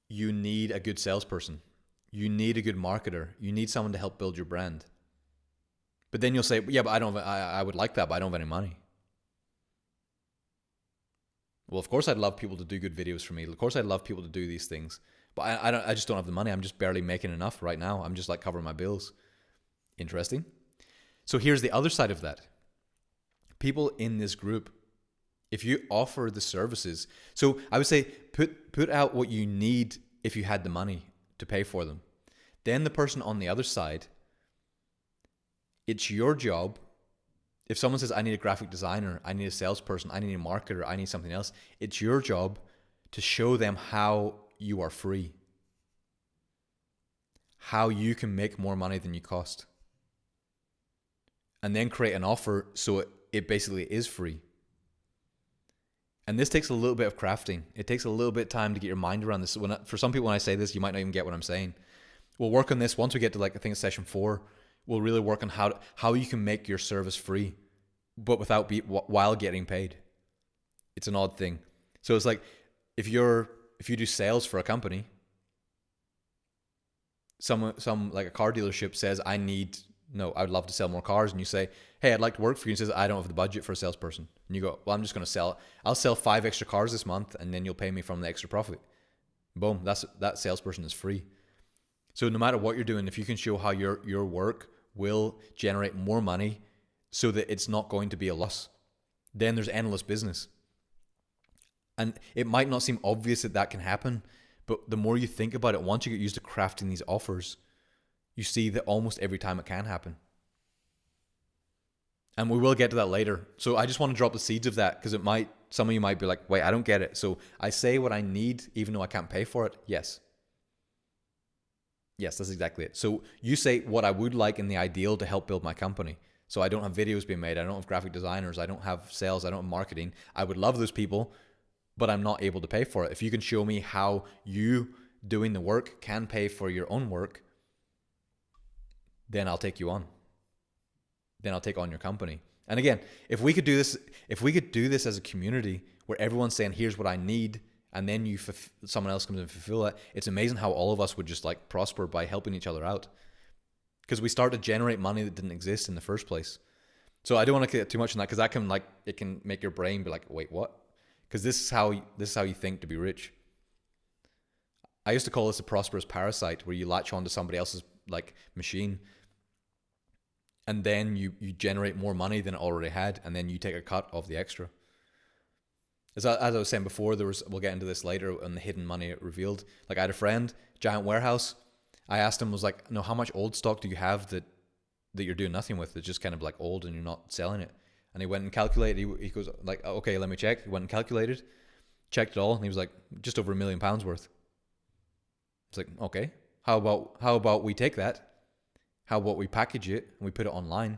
you need a good salesperson. You need a good marketer. You need someone to help build your brand. But then you'll say, yeah, but I would like that, but I don't have any money. Well, of course I'd love people to do good videos for me. Of course I'd love people to do these things. But I just don't have the money. I'm just barely making enough right now. I'm just like covering my bills. Interesting. So here's the other side of that. People in this group, if you offer the services, so I would say put out what you need if you had the money to pay for them. Then the person on the other side, it's your job. If someone says, I need a graphic designer, I need a salesperson, I need a marketer, I need something else, it's your job to show them how you are free, how you can make more money than you cost, and then create an offer so it basically is free. And this takes a little bit of crafting. It takes a little bit of time to get your mind around this. For some people, when I say this, you might not even get what I'm saying. We'll work on this once we get to I think it's session 4. We'll really work on how you can make your service free, but while getting paid. It's an odd thing. So it's like if you do sales for a company, some like a car dealership says, I would love to sell more cars, and you say, hey, I'd like to work for you, and says, I don't have the budget for a salesperson. And you go, well, I'm just going to I'll sell 5 extra cars this month, and then you'll pay me from the extra profit. Boom, that salesperson is free. So no matter what you're doing, if you can show how your work will generate more money so that it's not going to be a loss, then there's endless business. And it might not seem obvious that can happen, but the more you think about it, once you get used to crafting these offers, you see that almost every time it can happen. And we will get to that later. So I just want to drop the seeds of that, because some of you might be like, wait, I don't get it. So I say what I need even though I can't pay for it? Yes. Yes, that's exactly it. So you say what I would like in the ideal to help build my company. So I don't have videos being made. I don't have graphic designers. I don't have sales. I don't have marketing. I would love those people, but I'm not able to pay for it. If you can show me how you doing the work can pay for your own work, then I'll take you on. Then I'll take on your company. And again, if we could do this as a community where everyone's saying, here's what I need, and then someone else comes and fulfill that, it's amazing how all of us would just like prosper by helping each other out. Because we start to generate money that didn't exist in the first place. So I don't want to get too much on that, because that it can make your brain be like, wait, what? Because this is how you think to be rich. I used to call this a prosperous parasite, where you latch onto somebody else's like machine, and then you generate more money than it already had, and then you take a cut of the extra. As I was saying before, we'll get into this later on the hidden money it revealed. Like I had a friend, giant warehouse. I asked him, was like, no, how much old stock do you have that you're doing nothing with? It's just kind of like old and you're not selling it. And he went and calculated. He goes like, okay, let me check. He went and calculated, checked it all, and he was like, just over £1 million worth. It's like, okay, how about we take that? How about we package it and we put it online?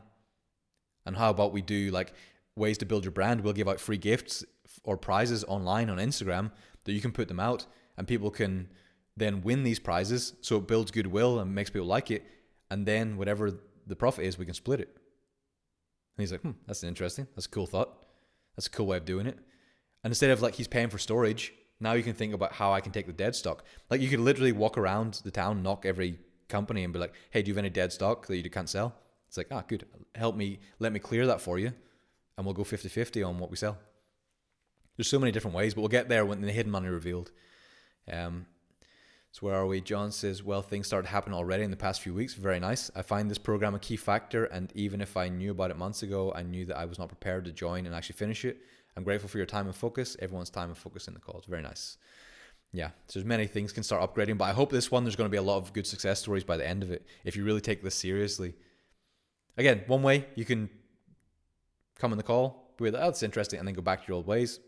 And how about we do like ways to build your brand? We'll give out free gifts or prizes online on Instagram that you can put them out, and people can then win these prizes. So it builds goodwill and makes people like it. And then whatever the profit is, we can split it. And he's like, that's interesting. That's a cool thought. That's a cool way of doing it. And instead of like he's paying for storage, now you can think about how I can take the dead stock. Like you could literally walk around the town, knock every company and be like, hey, do you have any dead stock that you can't sell? It's like, good. Let me clear that for you. And we'll go 50-50 on what we sell. There's so many different ways, but we'll get there when the hidden money revealed. So where are we? John says, well, things started happening already in the past few weeks. Very nice. I find this program a key factor, and even if I knew about it months ago, I knew that I was not prepared to join and actually finish it. I'm grateful for your time and focus, everyone's time and focus in the calls. Very nice. yeah, so there's many things can start upgrading, but I hope this one, there's going to be a lot of good success stories by the end of it if you really take this seriously. Again, one way you can come on the call, be like, oh, that's interesting, and then go back to your old ways.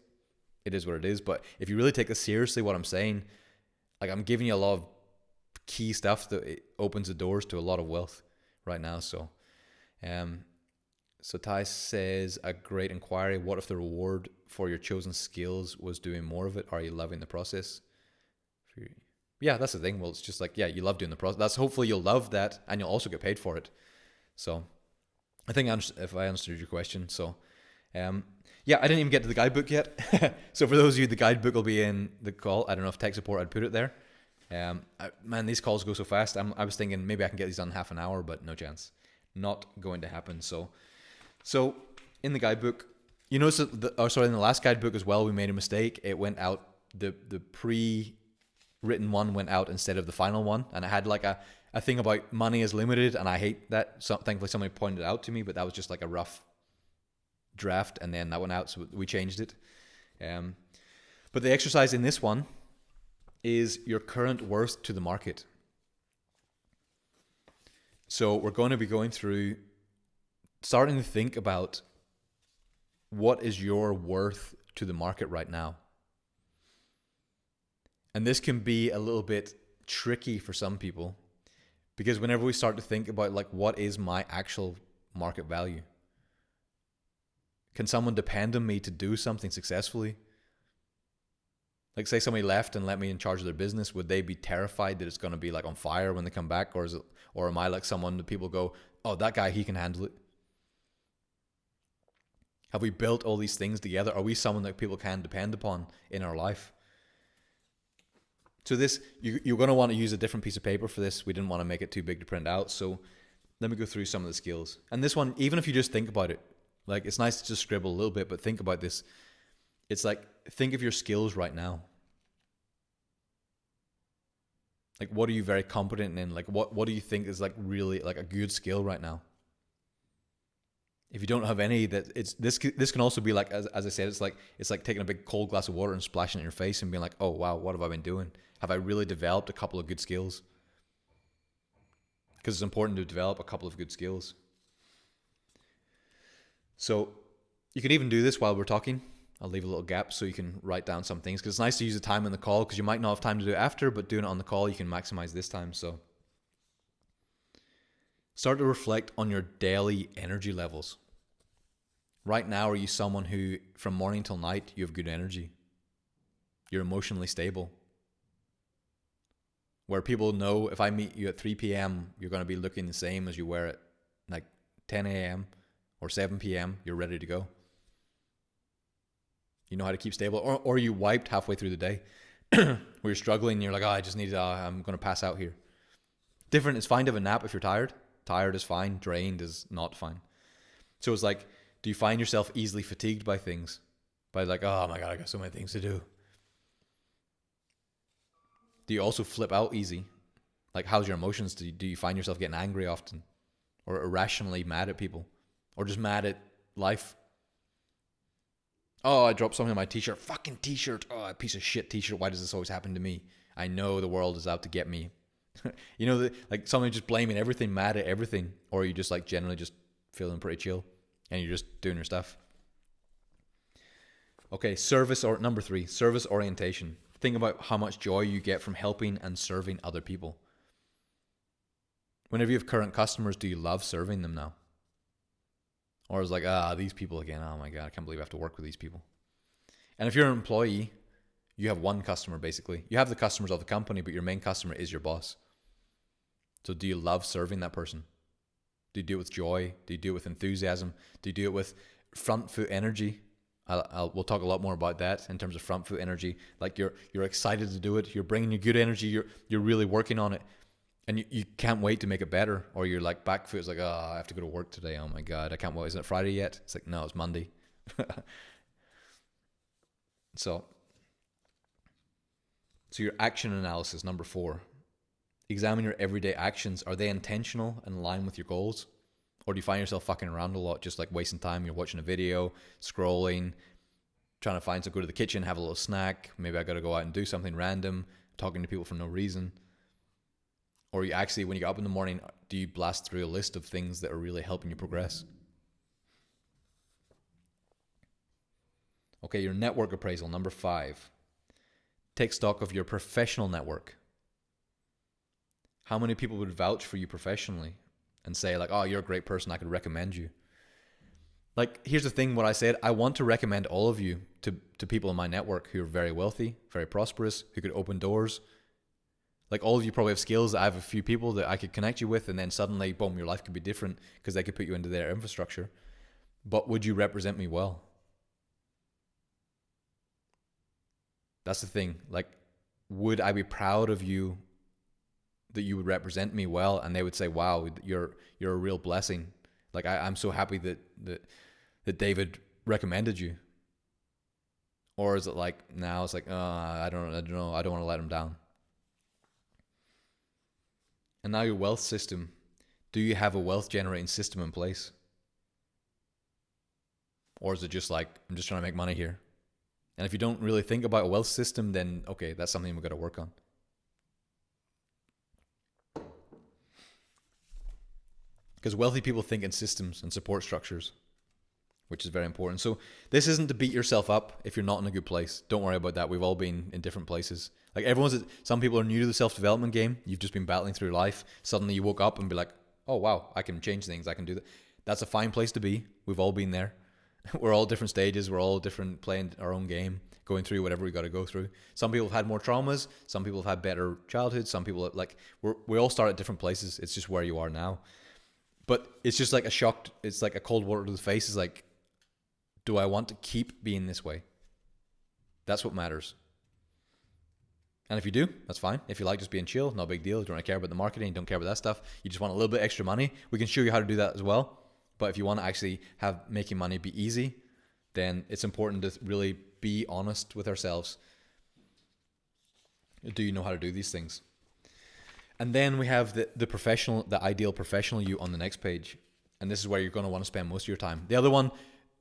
It is what it is. But if you really take this seriously, what I'm saying, like I'm giving you a lot of key stuff that it opens the doors to a lot of wealth right now. So, so Ty says, a great inquiry. What if the reward for your chosen skills was doing more of it? Are you loving the process? Yeah, that's the thing. Well, it's just like, yeah, you love doing the process. That's hopefully you'll love that, and you'll also get paid for it. So I think if I answered your question. So yeah, I didn't even get to the guidebook yet. So for those of you, the guidebook will be in the call. I don't know if tech support I'd put it there. Man, these calls go so fast. I was thinking maybe I can get these done in half an hour, but no chance. Not going to happen. So in the guidebook, you notice that in the last guidebook as well, we made a mistake. It went out, the pre-written one went out instead of the final one, and it had like a thing about money is limited, and I hate that. So thankfully somebody pointed it out to me, but that was just like a rough draft, and then that went out, so we changed it. But the exercise in this one is your current worth to the market. So we're going to be going through, starting to think about what is your worth to the market right now. And this can be a little bit tricky for some people, because whenever we start to think about like, what is my actual market value? Can someone depend on me to do something successfully? Like, say somebody left and let me in charge of their business, would they be terrified that it's going to be like on fire when they come back? Or am I like someone that people go, oh, that guy, he can handle it? Have we built all these things together? Are we someone that people can depend upon in our life? So this, you're going to want to use a different piece of paper for this. We didn't want to make it too big to print out. So let me go through some of the skills. And this one, even if you just think about it, like it's nice to just scribble a little bit, but think about this. It's like, think of your skills right now. Like, what are you very competent in? Like, what do you think is like really like a good skill right now? If you don't have any, that it's this can also be like, as I said, it's like taking a big cold glass of water and splashing it in your face and being like, oh wow, what have I been doing? Have I really developed a couple of good skills? Because it's important to develop a couple of good skills. So you could even do this while we're talking. I'll leave a little gap so you can write down some things, because it's nice to use the time in the call, because you might not have time to do it after, but doing it on the call, you can maximize this time. So start to reflect on your daily energy levels. Right now, are you someone who, from morning till night, you have good energy? You're emotionally stable. Where people know if I meet you at 3 p.m., you're going to be looking the same as you were at like 10 a.m. or 7 p.m., you're ready to go. You know how to keep stable. Or you wiped halfway through the day where you're struggling and you're like, oh, I just need I'm going to pass out here. Different. It's fine to have a nap if you're tired. Tired is fine. Drained is not fine. So it's like, do you find yourself easily fatigued by things? By like, oh my God, I got so many things to do. Do you also flip out easy? Like, how's your emotions? Do you find yourself getting angry often? Or irrationally mad at people? Or just mad at life? Oh, I dropped something on my t-shirt. Fucking t-shirt. Oh, a piece of shit t-shirt. Why does this always happen to me? I know the world is out to get me. You know, like somebody just blaming everything, mad at everything. Or you just like generally just feeling pretty chill and you're just doing your stuff. Okay, number 3, service orientation. Think about how much joy you get from helping and serving other people. Whenever you have current customers, do you love serving them now? Or is like, these people again, oh my God, I can't believe I have to work with these people. And if you're an employee, you have one customer basically. You have the customers of the company, but your main customer is your boss. So do you love serving that person? Do you do it with joy? Do you do it with enthusiasm? Do you do it with front foot energy? We'll talk a lot more about that in terms of front foot energy. Like you're excited to do it. You're bringing your good energy. You're really working on it. And you can't wait to make it better. Or you're like back foot is like, I have to go to work today. Oh my God, I can't wait. Isn't it Friday yet? It's like, no, it's Monday. So your action analysis, number 4. Examine your everyday actions. Are they intentional and in line with your goals? Or do you find yourself fucking around a lot, just like wasting time? You're watching a video, scrolling, trying to find, so go to the kitchen, have a little snack. Maybe I got to go out and do something random, talking to people for no reason. Or you actually, when you get up in the morning, do you blast through a list of things that are really helping you progress? Okay, your network appraisal, number 5. Take stock of your professional network. How many people would vouch for you professionally and say like, oh, you're a great person, I could recommend you? Like, here's the thing, what I said, I want to recommend all of you to people in my network who are very wealthy, very prosperous, who could open doors. Like, all of you probably have skills. I have a few people that I could connect you with, and then suddenly, boom, your life could be different because they could put you into their infrastructure. But would you represent me well? That's the thing. Like, would I be proud of you that you would represent me well? And they would say, wow, you're a real blessing. Like, I'm so happy that David recommended you. Or is it like, now it's like, I don't know. I don't want to let him down. And now your wealth system. Do you have a wealth generating system in place? Or is it just like, I'm just trying to make money here? And if you don't really think about a wealth system, then okay, that's something we've got to work on. Because wealthy people think in systems and support structures, which is very important. So this isn't to beat yourself up if you're not in a good place. Don't worry about that. We've all been in different places. Like, some people are new to the self-development game. You've just been battling through life. Suddenly you woke up and be like, oh wow, I can change things. I can do that. That's a fine place to be. We've all been there. We're all different stages. We're all different, playing our own game, going through whatever we got to go through. Some people have had more traumas. Some people have had better childhoods. Some people we all start at different places. It's just where you are now. But it's just like it's like a cold water to the face. It's like, do I want to keep being this way? That's what matters. And if you do, that's fine. If you like just being chill, no big deal. You don't really care about the marketing, don't care about that stuff. You just want a little bit extra money. We can show you how to do that as well. But if you want to actually have making money be easy, then it's important to really be honest with ourselves. Do you know how to do these things? And then we have the ideal professional you on the next page. And this is where you're going to want to spend most of your time. The other one,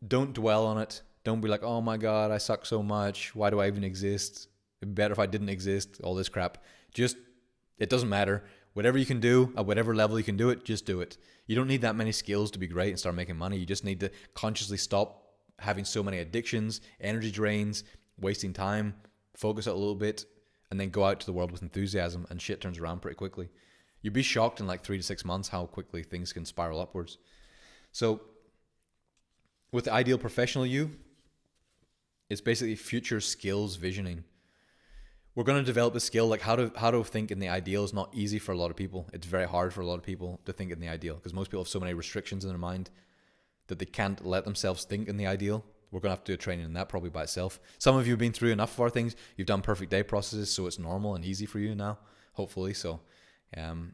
don't dwell on it. Don't be like, oh my God, I suck so much. Why do I even exist? It'd be better if I didn't exist. All this crap. It doesn't matter. Whatever you can do, at whatever level you can do it, just do it. You don't need that many skills to be great and start making money. You just need to consciously stop having so many addictions, energy drains, wasting time, focus it a little bit, and then go out to the world with enthusiasm, and shit turns around pretty quickly. You'd be shocked in like 3 to 6 months how quickly things can spiral upwards. So with the ideal professional you, it's basically future skills visioning. We're going to develop a skill, like how to think in the ideal is not easy for a lot of people. It's very hard for a lot of people to think in the ideal because most people have so many restrictions in their mind that they can't let themselves think in the ideal. We're going to have to do a training in that probably by itself. Some of you have been through enough of our things. You've done perfect day processes, so it's normal and easy for you now, hopefully. So, good.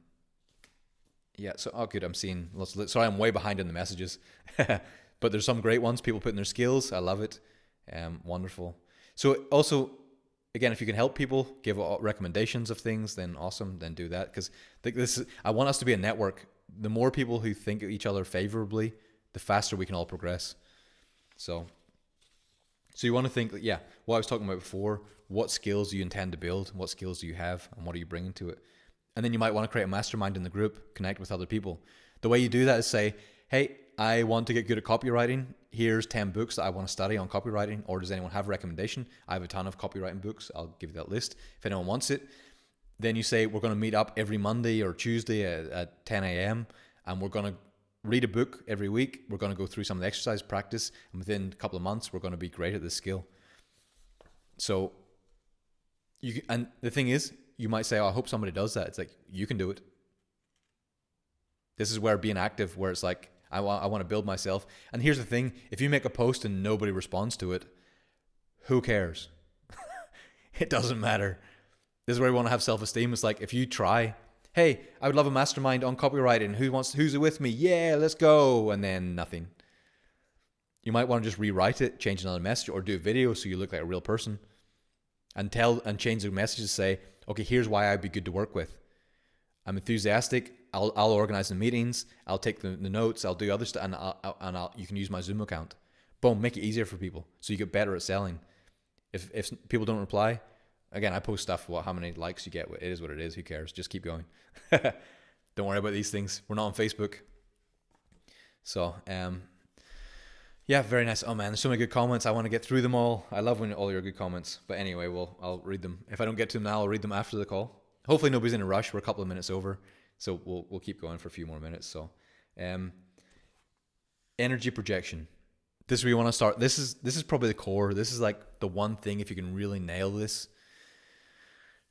I'm seeing sorry, I'm way behind in the messages, but there's some great ones. People putting their skills. I love it. Wonderful. So also, again, if you can help people, give recommendations of things, then awesome, then do that. Because I want us to be a network. The more people who think of each other favorably, the faster we can all progress. So you want to think, what I was talking about before, what skills do you intend to build? What skills do you have? And what are you bringing to it? And then you might want to create a mastermind in the group, connect with other people. The way you do that is say, hey, I want to get good at copywriting. Here's 10 books that I want to study on copywriting. Or does anyone have a recommendation? I have a ton of copywriting books. I'll give you that list if anyone wants it. Then you say, we're going to meet up every Monday or Tuesday at 10 a.m. and we're going to read a book every week. We're going to go through some of the exercise practice. And within a couple of months, we're going to be great at this skill. So, and the thing is, you might say, I hope somebody does that. It's like, you can do it. This is where being active, where it's like, I want to build myself. And here's the thing, if you make a post and nobody responds to it, who cares? It doesn't matter. This is where we want to have self-esteem. It's like, if you try, hey, I would love a mastermind on copywriting. Who's with me? Yeah, let's go. And then nothing. You might want to just rewrite it, change another message, or do a video so you look like a real person. And change the message to say, okay, here's why I'd be good to work with. I'm enthusiastic. I'll organize the meetings. I'll take the notes. I'll do other stuff, and you can use my Zoom account. Boom, make it easier for people so you get better at selling. If people don't reply, again, I post stuff about how many likes you get. It is what it is. Who cares? Just keep going. Don't worry about these things. We're not on Facebook. So, yeah, very nice. Oh man, there's so many good comments. I want to get through them all. I love when all your good comments. But anyway, I'll read them. If I don't get to them now, I'll read them after the call. Hopefully nobody's in a rush. We're a couple of minutes over, so we'll keep going for a few more minutes. So, energy projection. This is where you want to start. This is probably the core. This is like the one thing, if you can really nail this.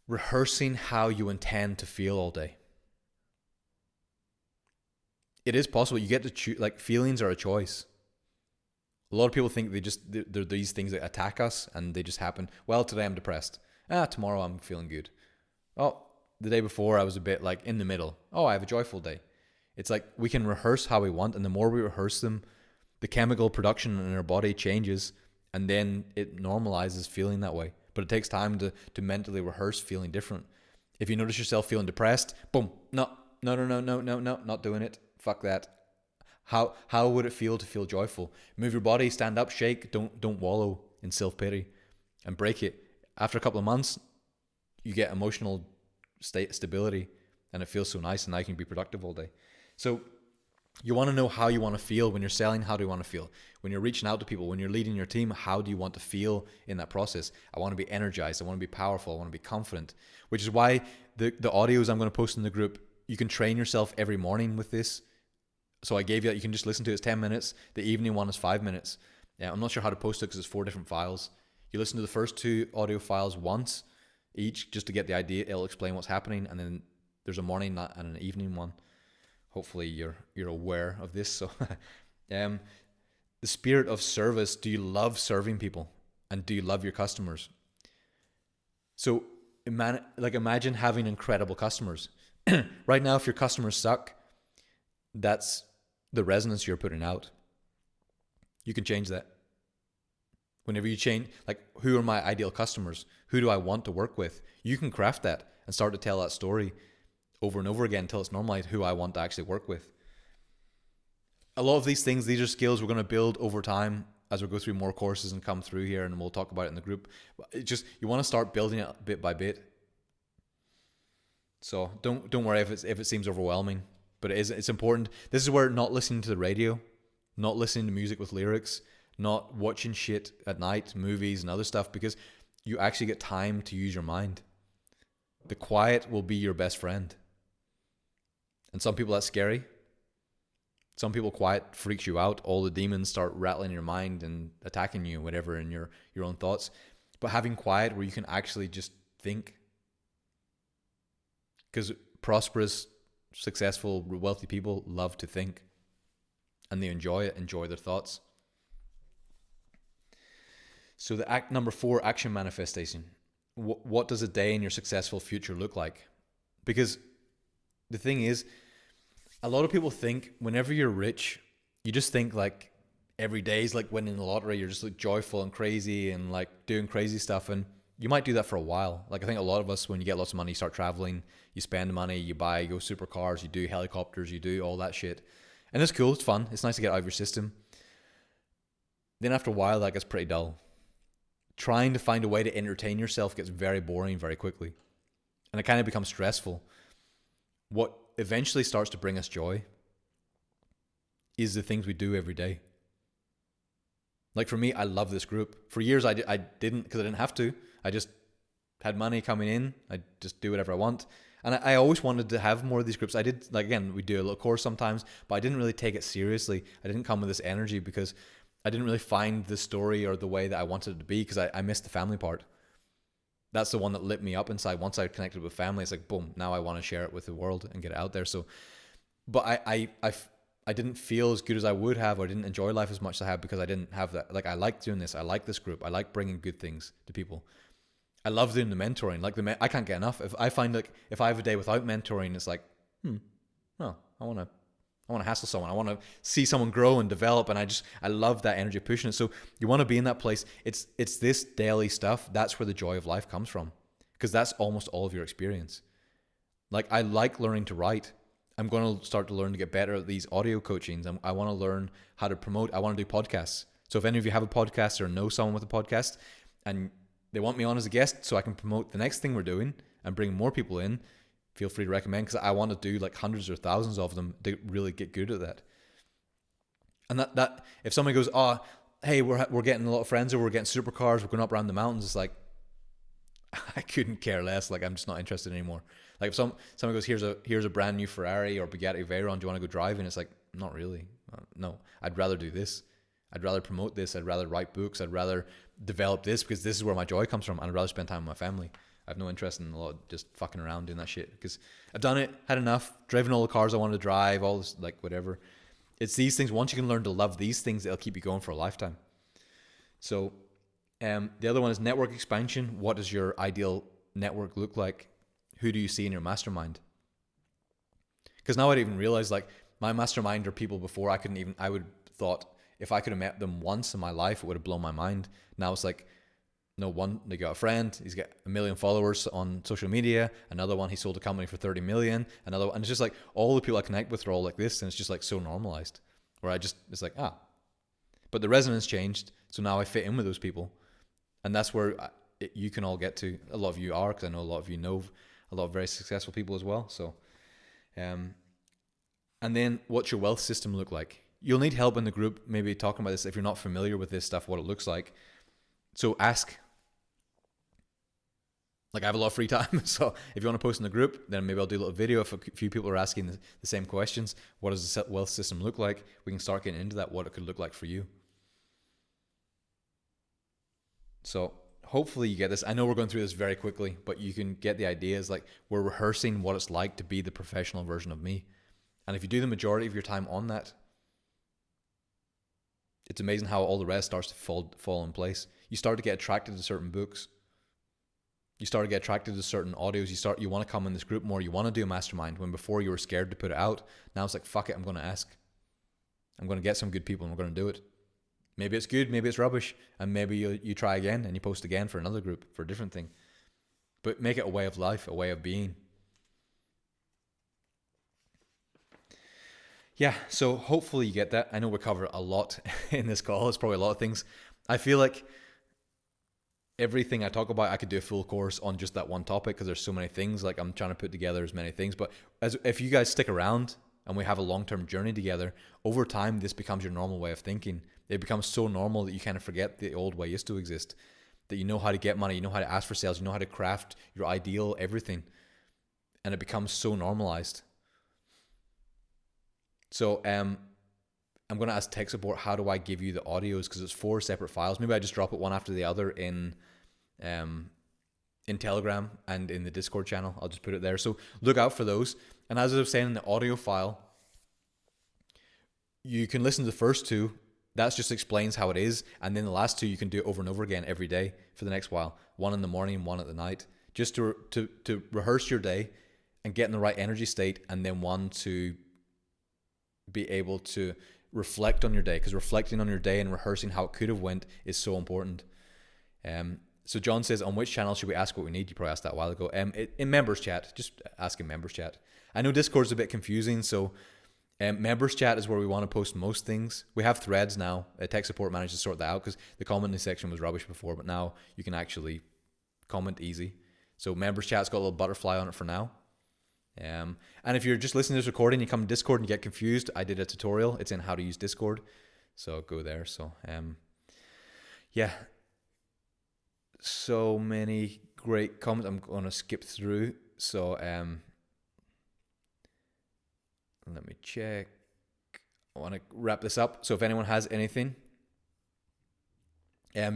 Rehearsing how you intend to feel all day. It is possible. You get to choose. Like, feelings are a choice. A lot of people think they're these things that attack us and they just happen. Well, today I'm depressed. Tomorrow I'm feeling good. Oh, the day before I was a bit like in the middle. Oh, I have a joyful day. It's like we can rehearse how we want, and the more we rehearse them, the chemical production in our body changes, and then it normalizes feeling that way. But it takes time to mentally rehearse feeling different. If you notice yourself feeling depressed, boom, no, not doing it. Fuck that. How would it feel to feel joyful? Move your body, stand up, shake. Don't wallow in self-pity and break it. After a couple of months, you get emotional stability, and it feels so nice, and now you can be productive all day. So you want to know how you want to feel when you're selling. How do you want to feel when you're reaching out to people, when you're leading your team? How do you want to feel in that process? I want to be energized. I want to be powerful. I want to be confident, which is why the audios I'm going to post in the group, you can train yourself every morning with this. So I gave you can just listen to it. It's 10 minutes. The evening one is 5 minutes. Yeah, I'm not sure how to post it because it's 4 different files. You listen to the first 2 audio files once each just to get the idea. It'll explain what's happening, and then there's a morning and an evening one. Hopefully you're aware of this. So, the spirit of service. Do you love serving people, and do you love your customers? So, imagine having incredible customers. Right now, if your customers suck, that's the resonance you're putting out. You can change that. Whenever you change, like, who are my ideal customers? Who do I want to work with? You can craft that and start to tell that story over and over again until it's normalized who I want to actually work with. A lot of these things, these are skills we're going to build over time as we go through more courses and come through here, and we'll talk about it in the group. It just, you want to start building it bit by bit. So don't worry if it seems overwhelming, but it's important. This is where not listening to the radio, not listening to music with lyrics, not watching shit at night, movies and other stuff, because you actually get time to use your mind. The quiet will be your best friend. And some people, that's scary. Some people, quiet freaks you out. All the demons start rattling in your mind and attacking you, whatever, in your own thoughts. But having quiet where you can actually just think. Because prosperous, successful, wealthy people love to think. And they enjoy it, enjoy their thoughts. So the act number 4, action manifestation. What does a day in your successful future look like? Because the thing is, a lot of people think whenever you're rich, you just think like every day is like winning the lottery. You're just like joyful and crazy and like doing crazy stuff. And you might do that for a while. Like, I think a lot of us, when you get lots of money, you start traveling, you spend money, you go supercars, you do helicopters, you do all that shit. And it's cool. It's fun. It's nice to get out of your system. Then after a while, that gets pretty dull. Trying to find a way to entertain yourself gets very boring very quickly. And it kind of becomes stressful. What eventually starts to bring us joy is the things we do every day. Like, for me, I love this group. For years, I didn't, because I didn't have to. I just had money coming in. I just do whatever I want. And I always wanted to have more of these groups. I did, like, again, we do a little course sometimes, but I didn't really take it seriously. I didn't come with this energy because I didn't really find the story or the way that I wanted it to be, because I missed the family part. That's the one that lit me up inside. Once I connected with family, it's like, boom, now I want to share it with the world and get it out there. So, but I didn't feel as good as I would have, or I didn't enjoy life as much as I have, because I didn't have that. Like, I like doing this. I like this group. I like bringing good things to people. I love doing the mentoring. Like, I can't get enough. If I find, like, if I have a day without mentoring, it's like, I want to hassle someone. I want to see someone grow and develop. And I love that energy of pushing it. So you want to be in that place. It's this daily stuff. That's where the joy of life comes from, because that's almost all of your experience. Like, I like learning to write. I'm going to start to learn to get better at these audio coachings. I want to learn how to promote. I want to do podcasts. So if any of you have a podcast or know someone with a podcast and they want me on as a guest so I can promote the next thing we're doing and bring more people in, feel free to recommend, because I want to do like hundreds or thousands of them to really get good at that. And that if somebody goes, oh, hey, we're getting a lot of friends, or we're getting supercars, we're going up around the mountains, it's like, I couldn't care less. Like, I'm just not interested anymore. Like if somebody goes, here's a brand new Ferrari or Bugatti Veyron, do you want to go driving? It's like, not really. No, I'd rather do this. I'd rather promote this. I'd rather write books. I'd rather develop this, because this is where my joy comes from. And I'd rather spend time with my family. I have no interest in a lot of just fucking around doing that shit, because I've done it, had enough, driven all the cars I wanted to drive, all this, like, whatever. It's these things. Once you can learn to love these things, it'll keep you going for a lifetime. So the other one is network expansion. What does your ideal network look like? Who do you see in your mastermind? Because now I didn't even realize, like, my mastermind are people before I would thought if I could have met them once in my life, it would have blown my mind. Now it's like, no, one, they got a friend, he's got 1 million followers on social media. Another one, he sold a company for 30 million. Another one, and it's just like all the people I connect with are all like this, and it's just like so normalized. Where it's like, but the resonance changed, so now I fit in with those people, and that's where you can all get to. A lot of you are, because I know a lot of you know a lot of very successful people as well. So, and then what's your wealth system look like? You'll need help in the group, maybe talking about this if you're not familiar with this stuff, what it looks like. So ask. Like, I have a lot of free time, so if you want to post in the group, then maybe I'll do a little video if a few people are asking the same questions. What does the wealth system look like? We can start getting into that, what it could look like for you. So hopefully you get this. I know we're going through this very quickly, but you can get the ideas. Like, we're rehearsing what it's like to be the professional version of me. And if you do the majority of your time on that, it's amazing how all the rest starts to fall in place. You start to get attracted to certain books. You start to get attracted to certain audios. You want to come in this group more. You want to do a mastermind, when before you were scared to put it out. Now it's like, fuck it, I'm going to ask. I'm going to get some good people and we're going to do it. Maybe it's good, maybe it's rubbish, and maybe you try again and you post again for another group, for a different thing. But make it a way of life, a way of being. Yeah, so hopefully you get that. I know we covered a lot in this call. It's probably a lot of things. I feel like everything I talk about, I could do a full course on just that one topic, because there's so many things. Like, I'm trying to put together as many things. But if you guys stick around and we have a long-term journey together, over time, this becomes your normal way of thinking. It becomes so normal that you kind of forget the old way used to exist. That you know how to get money, you know how to ask for sales, you know how to craft your ideal, everything. And it becomes so normalized. So I'm going to ask tech support, how do I give you the audios? Because it's 4 separate files. Maybe I just drop it one after the other in Telegram and in the Discord channel. I'll just put it there. So look out for those. And as I was saying, in the audio file, you can listen to the first 2. That just explains how it is. And then the last 2, you can do it over and over again every day for the next while. 1 in the morning and 1 at the night. Just to rehearse your day and get in the right energy state. And then 1 to be able to reflect on your day, because reflecting on your day and rehearsing how it could have went is so important. So John says, on which channel should we ask what we need? You probably asked that a while ago. In members chat, just ask in members chat. I know Discord's a bit confusing, so members chat is where we want to post most things. We have threads now. Tech support managed to sort that out, because the commenting section was rubbish before, but now you can actually comment easy. So members chat's got a little butterfly on it for now. And if you're just listening to this recording, you come to Discord and you get confused, I did a tutorial. It's in how to use Discord, so go there. So yeah, so many great comments. I'm going to skip through. So let me check. I want to wrap this up. So if anyone has anything,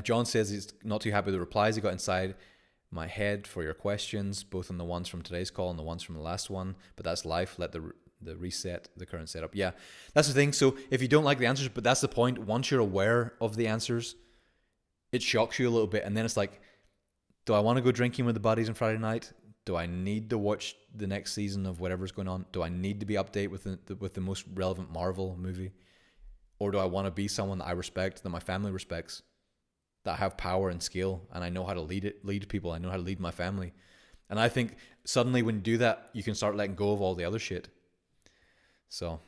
John says he's not too happy with the replies he got inside my head for your questions, both on the ones from today's call and the ones from the last one, but that's life. Let the reset the current setup. Yeah, that's the thing. So if you don't like the answers, but that's the point, once you're aware of the answers, it shocks you a little bit, and then it's like, do I want to go drinking with the buddies on Friday night? Do I need to watch the next season of whatever's going on? Do I need to be updated with the most relevant Marvel movie? Or do I want to be someone that I respect, that my family respects, that I have power and skill, and I know how to lead people. I know how to lead my family. And I think suddenly when you do that, you can start letting go of all the other shit. So,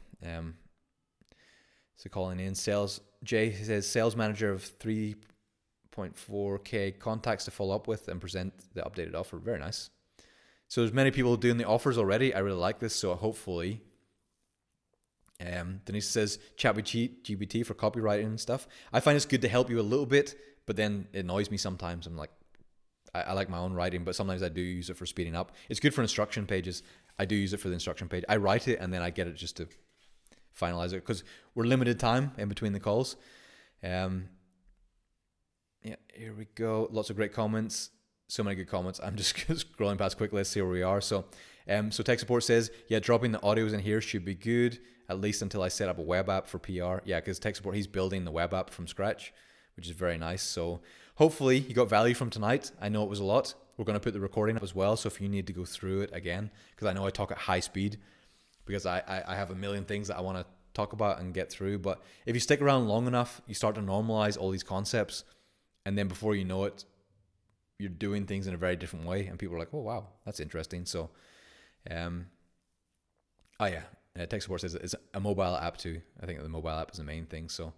So calling in sales, Jay says sales manager of 3.4K contacts to follow up with and present the updated offer. Very nice. So there's many people doing the offers already. I really like this. So hopefully, Denise says chat with GPT for copywriting and stuff. I find it's good to help you a little bit, but then it annoys me sometimes. I'm like, I like my own writing, but sometimes I do use it for speeding up. It's good for instruction pages. I do use it for the instruction page. I write it and then I get it just to finalize it because we're limited time in between the calls. Yeah, here we go. Lots of great comments. So many good comments. I'm just scrolling past quickly. Let's see where we are. So tech support says, yeah, dropping the audios in here should be good, at least until I set up a web app for PR. Yeah, because tech support, he's building the web app from scratch, which is very nice. So hopefully you got value from tonight. I know it was a lot. We're going to put the recording up as well. So if you need to go through it again, because I know I talk at high speed because I have a million things that I want to talk about and get through. But if you stick around long enough, you start to normalize all these concepts. And then before you know it, you're doing things in a very different way. And people are like, oh, wow, that's interesting. So, tech support says it's a mobile app too. I think the mobile app is the main thing. So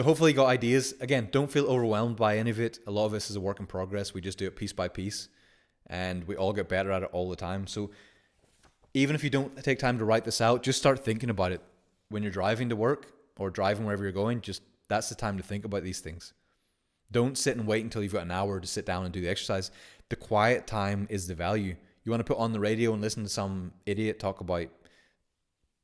hopefully you got ideas. Again, don't feel overwhelmed by any of it. A lot of this is a work in progress. We just do it piece by piece and we all get better at it all the time. So even if you don't take time to write this out, just start thinking about it when you're driving to work or driving wherever you're going. Just that's the time to think about these things. Don't sit and wait until you've got an hour to sit down and do the exercise. The quiet time is the value. You want to put on the radio and listen to some idiot talk about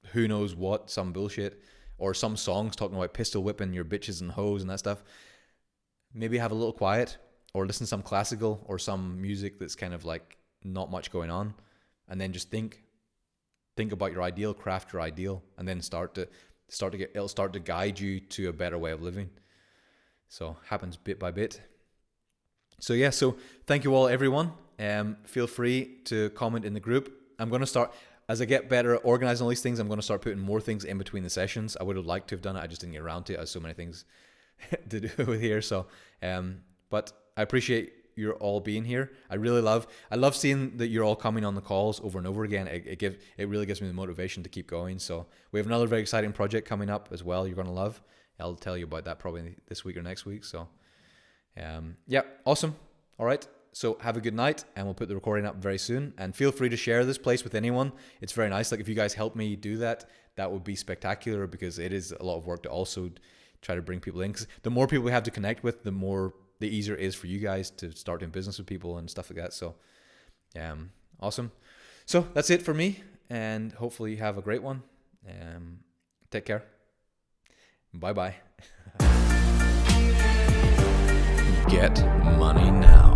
who knows what, some bullshit, or some songs talking about pistol whipping your bitches and hoes and that stuff. Maybe have a little quiet or listen to some classical or some music that's kind of like not much going on, and then just think about your ideal, craft your ideal, and then it'll start to guide you to a better way of living. So happens bit by bit. So yeah, so thank you all, everyone. Feel free to comment in the group. I'm going to start, as I get better at organizing all these things, I'm going to start putting more things in between the sessions. I would have liked to have done it. I just didn't get around to it. I have so many things to do with here. So, but I appreciate you're all being here. I love seeing that you're all coming on the calls over and over again. It really gives me the motivation to keep going. So we have another very exciting project coming up as well. You're going to love. I'll tell you about that probably this week or next week. So, yeah, awesome. All right. So have a good night, and we'll put the recording up very soon. And feel free to share this place with anyone. It's very nice. Like if you guys help me do that, that would be spectacular because it is a lot of work to also try to bring people in. Because the more people we have to connect with, the easier it is for you guys to start doing business with people and stuff like that. So, awesome. So that's it for me, and hopefully you have a great one. Take care. Bye-bye. Get money now.